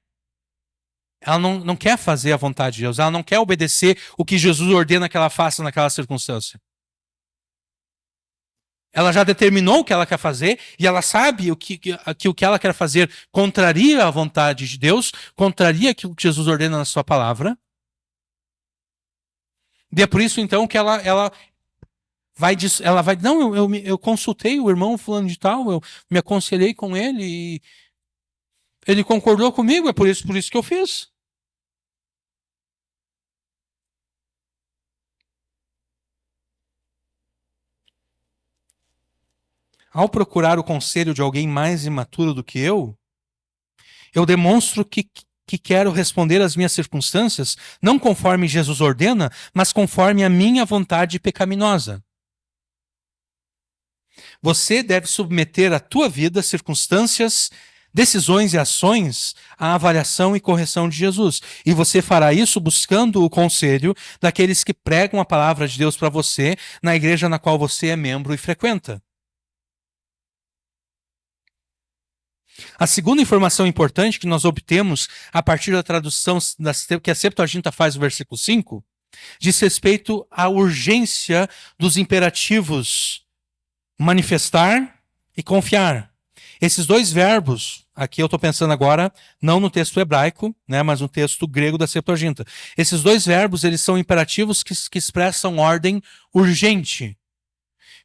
não quer fazer a vontade de Deus, ela não quer obedecer o que Jesus ordena que ela faça naquela circunstância. Ela já determinou o que ela quer fazer e ela sabe que o que ela quer fazer contraria a vontade de Deus, contraria aquilo que Jesus ordena na sua palavra. E é por isso, então, que ela vai, não, eu consultei o irmão fulano de tal, eu me aconselhei com ele e ele concordou comigo, é por isso que eu fiz. Ao procurar o conselho de alguém mais imaturo do que eu demonstro que quero responder às minhas circunstâncias, não conforme Jesus ordena, mas conforme a minha vontade pecaminosa. Você deve submeter a tua vida, circunstâncias, decisões e ações à avaliação e correção de Jesus. E você fará isso buscando o conselho daqueles que pregam a palavra de Deus para você na igreja na qual você é membro e frequenta. A segunda informação importante que nós obtemos a partir da tradução que a Septuaginta faz no versículo 5 diz respeito à urgência dos imperativos manifestar e confiar. Esses dois verbos, aqui eu estou pensando agora, não no texto hebraico, né, mas no texto grego da Septuaginta. Esses dois verbos, eles são imperativos que expressam ordem urgente,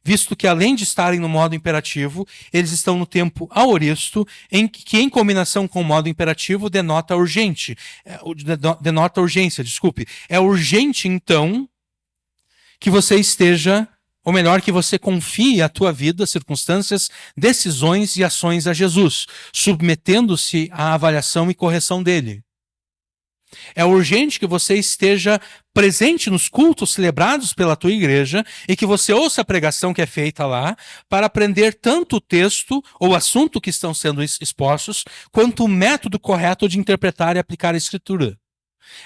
visto que além de estarem no modo imperativo, eles estão no tempo aoristo, que em combinação com o modo imperativo denota urgente, denota urgência, desculpe. É urgente, então, que você esteja, ou melhor, que você confie a tua vida, circunstâncias, decisões e ações a Jesus, submetendo-se à avaliação e correção dele. É urgente que você esteja presente nos cultos celebrados pela tua igreja e que você ouça a pregação que é feita lá para aprender tanto o texto ou o assunto que estão sendo expostos, quanto o método correto de interpretar e aplicar a escritura.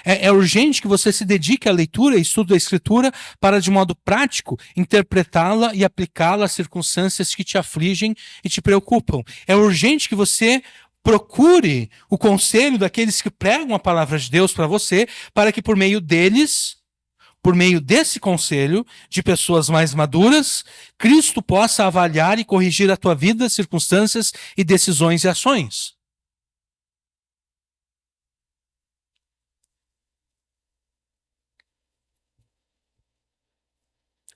É urgente que você se dedique à leitura e estudo da Escritura para, de modo prático, interpretá-la e aplicá-la às circunstâncias que te afligem e te preocupam. É urgente que você procure o conselho daqueles que pregam a palavra de Deus para você, para que por meio deles, por meio desse conselho de pessoas mais maduras, Cristo possa avaliar e corrigir a tua vida, circunstâncias e decisões e ações.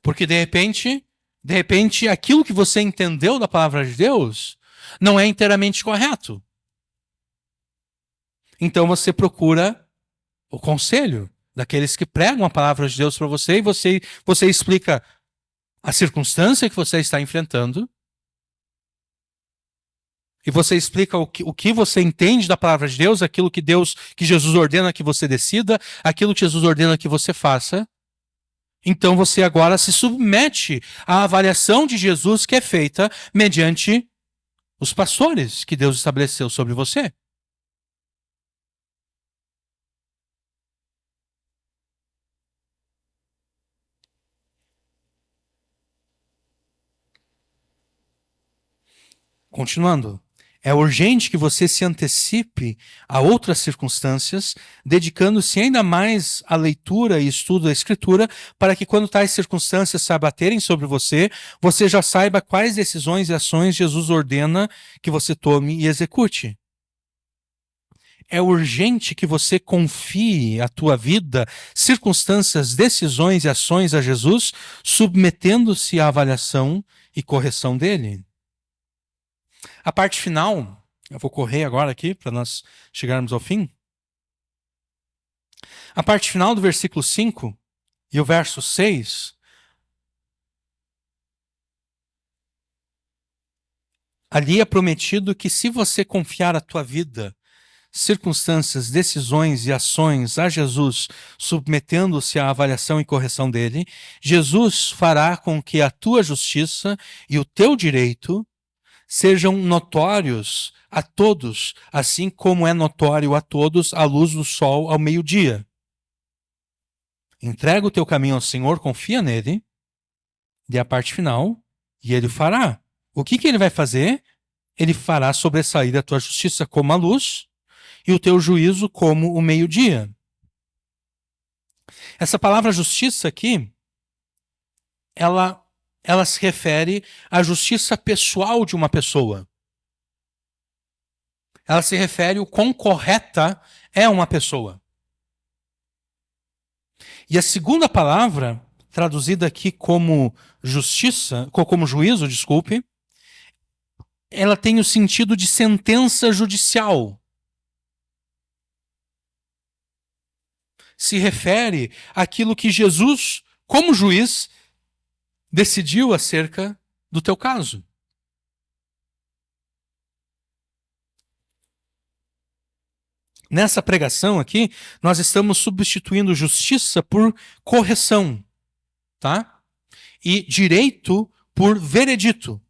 Porque de repente, aquilo que você entendeu da palavra de Deus não é inteiramente correto. Então você procura o conselho daqueles que pregam a palavra de Deus para você e você explica a circunstância que você está enfrentando e você explica o que você entende da palavra de Deus, aquilo que Jesus ordena que você decida, aquilo que Jesus ordena que você faça. Então você agora se submete à avaliação de Jesus que é feita mediante os pastores que Deus estabeleceu sobre você. Continuando. É urgente que você se antecipe a outras circunstâncias, dedicando-se ainda mais à leitura e estudo da Escritura, para que quando tais circunstâncias se abaterem sobre você, você já saiba quais decisões e ações Jesus ordena que você tome e execute. É urgente que você confie a tua vida, circunstâncias, decisões e ações a Jesus, submetendo-se à avaliação e correção dele. A parte final, eu vou correr agora aqui para nós chegarmos ao fim. A parte final do versículo 5 e o verso 6, ali é prometido que se você confiar a tua vida, circunstâncias, decisões e ações a Jesus, submetendo-se à avaliação e correção dele, Jesus fará com que a tua justiça e o teu direito sejam notórios a todos, assim como é notório a todos a luz do sol ao meio-dia. Entrega o teu caminho ao Senhor, confia nele, e a parte final, e ele fará. O que ele vai fazer? Ele fará sobressair a tua justiça como a luz e o teu juízo como o meio-dia. Essa palavra justiça aqui, ela se refere à justiça pessoal de uma pessoa. Ela se refere ao quão correta é uma pessoa. E a segunda palavra, traduzida aqui como justiça, como juízo, desculpe, ela tem o sentido de sentença judicial. Se refere àquilo que Jesus, como juiz, decidiu acerca do teu caso. Nessa pregação aqui, nós estamos substituindo justiça por correção, tá? E direito por veredito.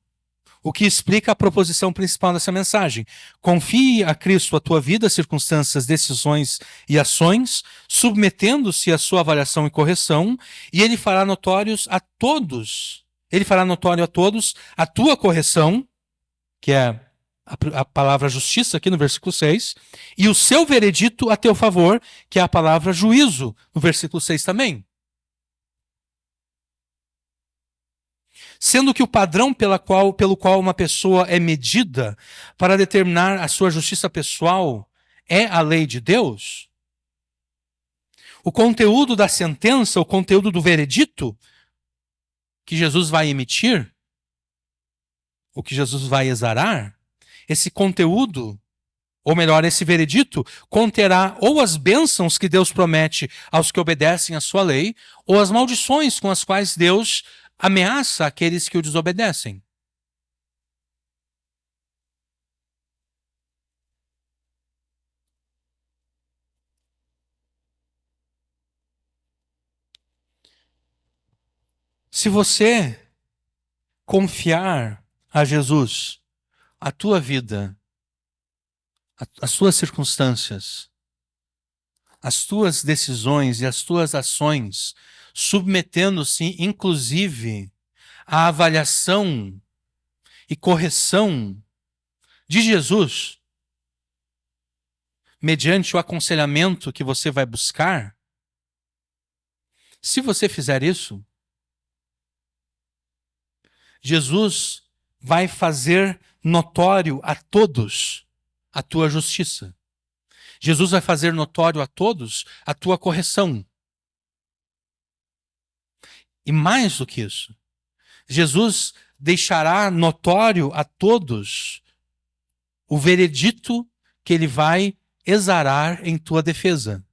O que explica a proposição principal dessa mensagem. Confie a Cristo a tua vida, circunstâncias, decisões e ações, submetendo-se à sua avaliação e correção, e ele fará notórios a todos. Ele fará notório a todos a tua correção, que é a palavra justiça aqui no versículo 6, e o seu veredito a teu favor, que é a palavra juízo, no versículo 6 também. Sendo que o padrão pelo qual uma pessoa é medida para determinar a sua justiça pessoal é a lei de Deus, o conteúdo da sentença, o conteúdo do veredito que Jesus vai emitir, o que Jesus vai exarar, esse conteúdo, ou melhor, esse veredito, conterá ou as bênçãos que Deus promete aos que obedecem à sua lei, ou as maldições com as quais Deus ameaça aqueles que o desobedecem. Se você confiar a Jesus a tua vida, as tuas circunstâncias, as tuas decisões e as tuas ações, submetendo-se, inclusive, à avaliação e correção de Jesus, mediante o aconselhamento que você vai buscar, se você fizer isso, Jesus vai fazer notório a todos a tua justiça. Jesus vai fazer notório a todos a tua correção. E mais do que isso, Jesus deixará notório a todos o veredito que ele vai exarar em tua defesa.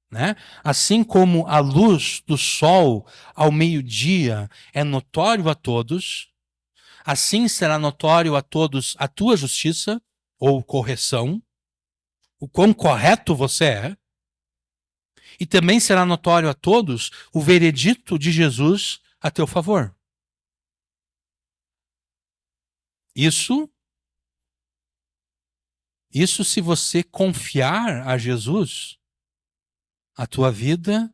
Né? Assim como a luz do sol ao meio-dia é notório a todos, assim será notório a todos a tua justiça ou correção, o quão correto você é, e também será notório a todos o veredito de Jesus a teu favor. Isso se você confiar a Jesus a tua vida,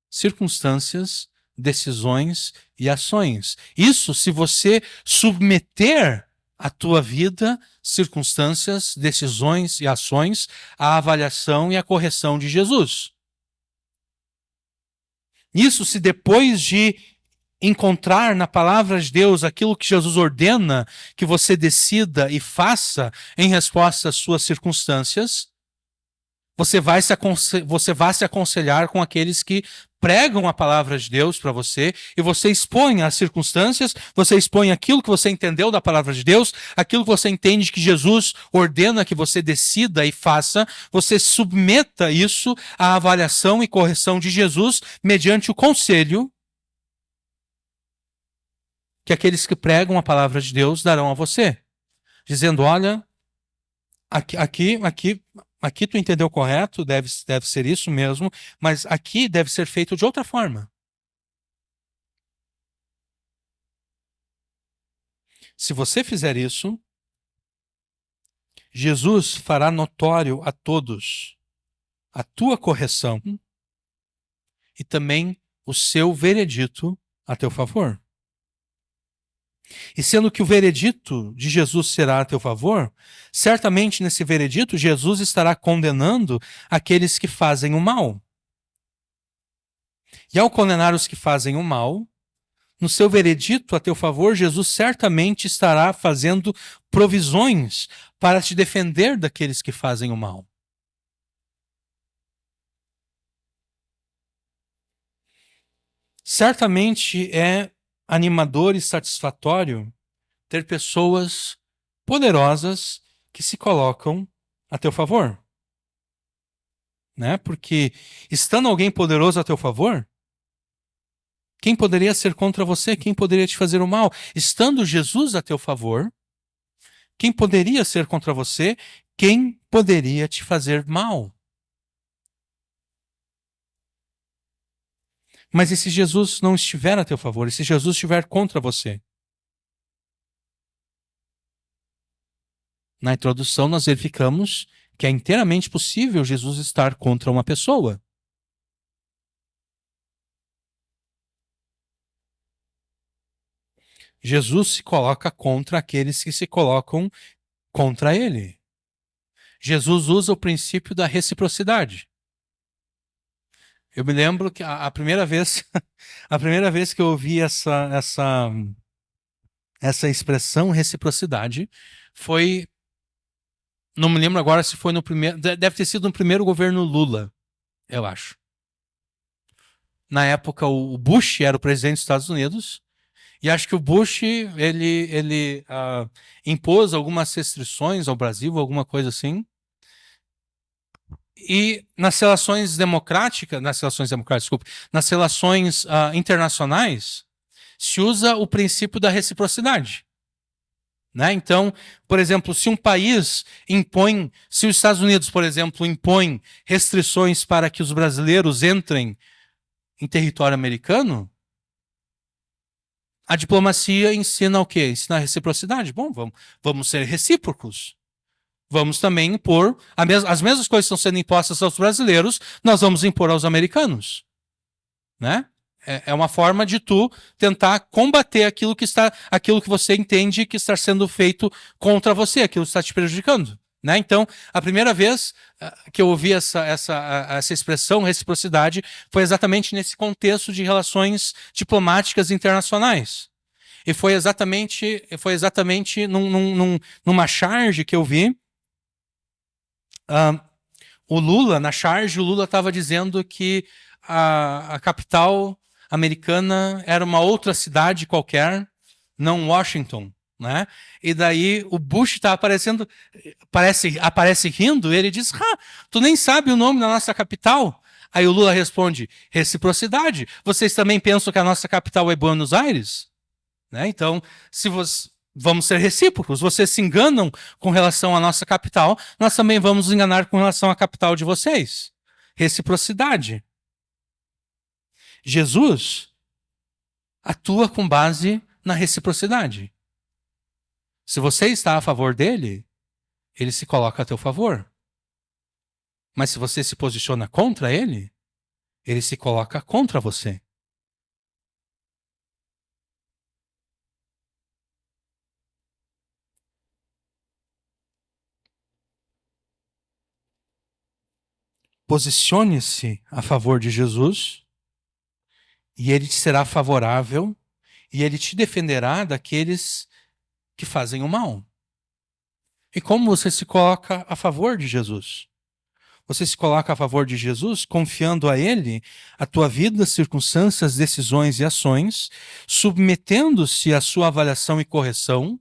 circunstâncias, decisões e ações. Isso se você submeter a tua vida, circunstâncias, decisões e ações à avaliação e à correção de Jesus. Isso se depois de encontrar na palavra de Deus aquilo que Jesus ordena que você decida e faça em resposta às suas circunstâncias, você vai se aconselhar com aqueles que pregam a palavra de Deus para você, e você expõe as circunstâncias, você expõe aquilo que você entendeu da palavra de Deus, aquilo que você entende que Jesus ordena que você decida e faça, você submeta isso à avaliação e correção de Jesus mediante o conselho que aqueles que pregam a palavra de Deus darão a você, dizendo, olha, aqui tu entendeu correto, deve ser isso mesmo, mas aqui deve ser feito de outra forma. Se você fizer isso, Jesus fará notório a todos a tua correção e também o seu veredito a teu favor. E sendo que o veredito de Jesus será a teu favor, certamente nesse veredito Jesus estará condenando aqueles que fazem o mal. E ao condenar os que fazem o mal, no seu veredito a teu favor, Jesus certamente estará fazendo provisões para te defender daqueles que fazem o mal. Certamente é animador e satisfatório ter pessoas poderosas que se colocam a teu favor. Né? Porque estando alguém poderoso a teu favor, quem poderia ser contra você? Quem poderia te fazer o mal? Estando Jesus a teu favor, quem poderia ser contra você? Quem poderia te fazer mal? Mas e se Jesus não estiver a teu favor? E se Jesus estiver contra você? Na introdução nós verificamos que é inteiramente possível Jesus estar contra uma pessoa. Jesus se coloca contra aqueles que se colocam contra ele. Jesus usa o princípio da reciprocidade. Eu me lembro que a primeira vez que eu ouvi essa expressão reciprocidade foi, não me lembro agora se foi no primeiro, deve ter sido no primeiro governo Lula, eu acho. Na época o Bush era o presidente dos Estados Unidos, e acho que o Bush ele impôs algumas restrições ao Brasil, alguma coisa assim. E nas relações internacionais, se usa o princípio da reciprocidade. Né? Então, por exemplo, se um país se os Estados Unidos, por exemplo, impõe restrições para que os brasileiros entrem em território americano, a diplomacia ensina o quê? Ensina a reciprocidade. Bom, vamos ser recíprocos. Vamos também impor as mesmas coisas que estão sendo impostas aos brasileiros, nós vamos impor aos americanos. Né? É uma forma de tu tentar combater aquilo que você entende que está sendo feito contra você, aquilo que está te prejudicando. Né? Então, a primeira vez que eu ouvi essa expressão, reciprocidade, foi exatamente nesse contexto de relações diplomáticas internacionais. E foi exatamente numa charge que eu vi. Na charge, o Lula estava dizendo que a capital americana era uma outra cidade qualquer, não Washington. Né? E daí o Bush está aparece rindo, e ele diz, tu nem sabe o nome da nossa capital? Aí o Lula responde, reciprocidade. Vocês também pensam que a nossa capital é Buenos Aires? Né? Então, vamos ser recíprocos. Vocês se enganam com relação à nossa capital, nós também vamos nos enganar com relação à capital de vocês. Reciprocidade. Jesus atua com base na reciprocidade. Se você está a favor dele, ele se coloca a teu favor. Mas se você se posiciona contra ele, ele se coloca contra você. Posicione-se a favor de Jesus e ele te será favorável e ele te defenderá daqueles que fazem o mal. E como você se coloca a favor de Jesus? Você se coloca a favor de Jesus confiando a Ele a tua vida, circunstâncias, decisões e ações, submetendo-se à sua avaliação e correção,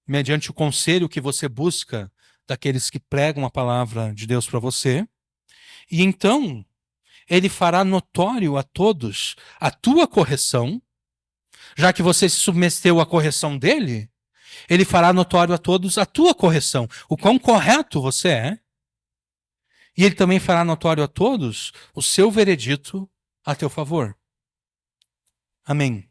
mediante o conselho que você busca daqueles que pregam a palavra de Deus para você. E então, Ele fará notório a todos a tua correção, já que você se submeteu à correção dele, ele fará notório a todos a tua correção, o quão correto você é. E ele também fará notório a todos o seu veredito a teu favor. Amém.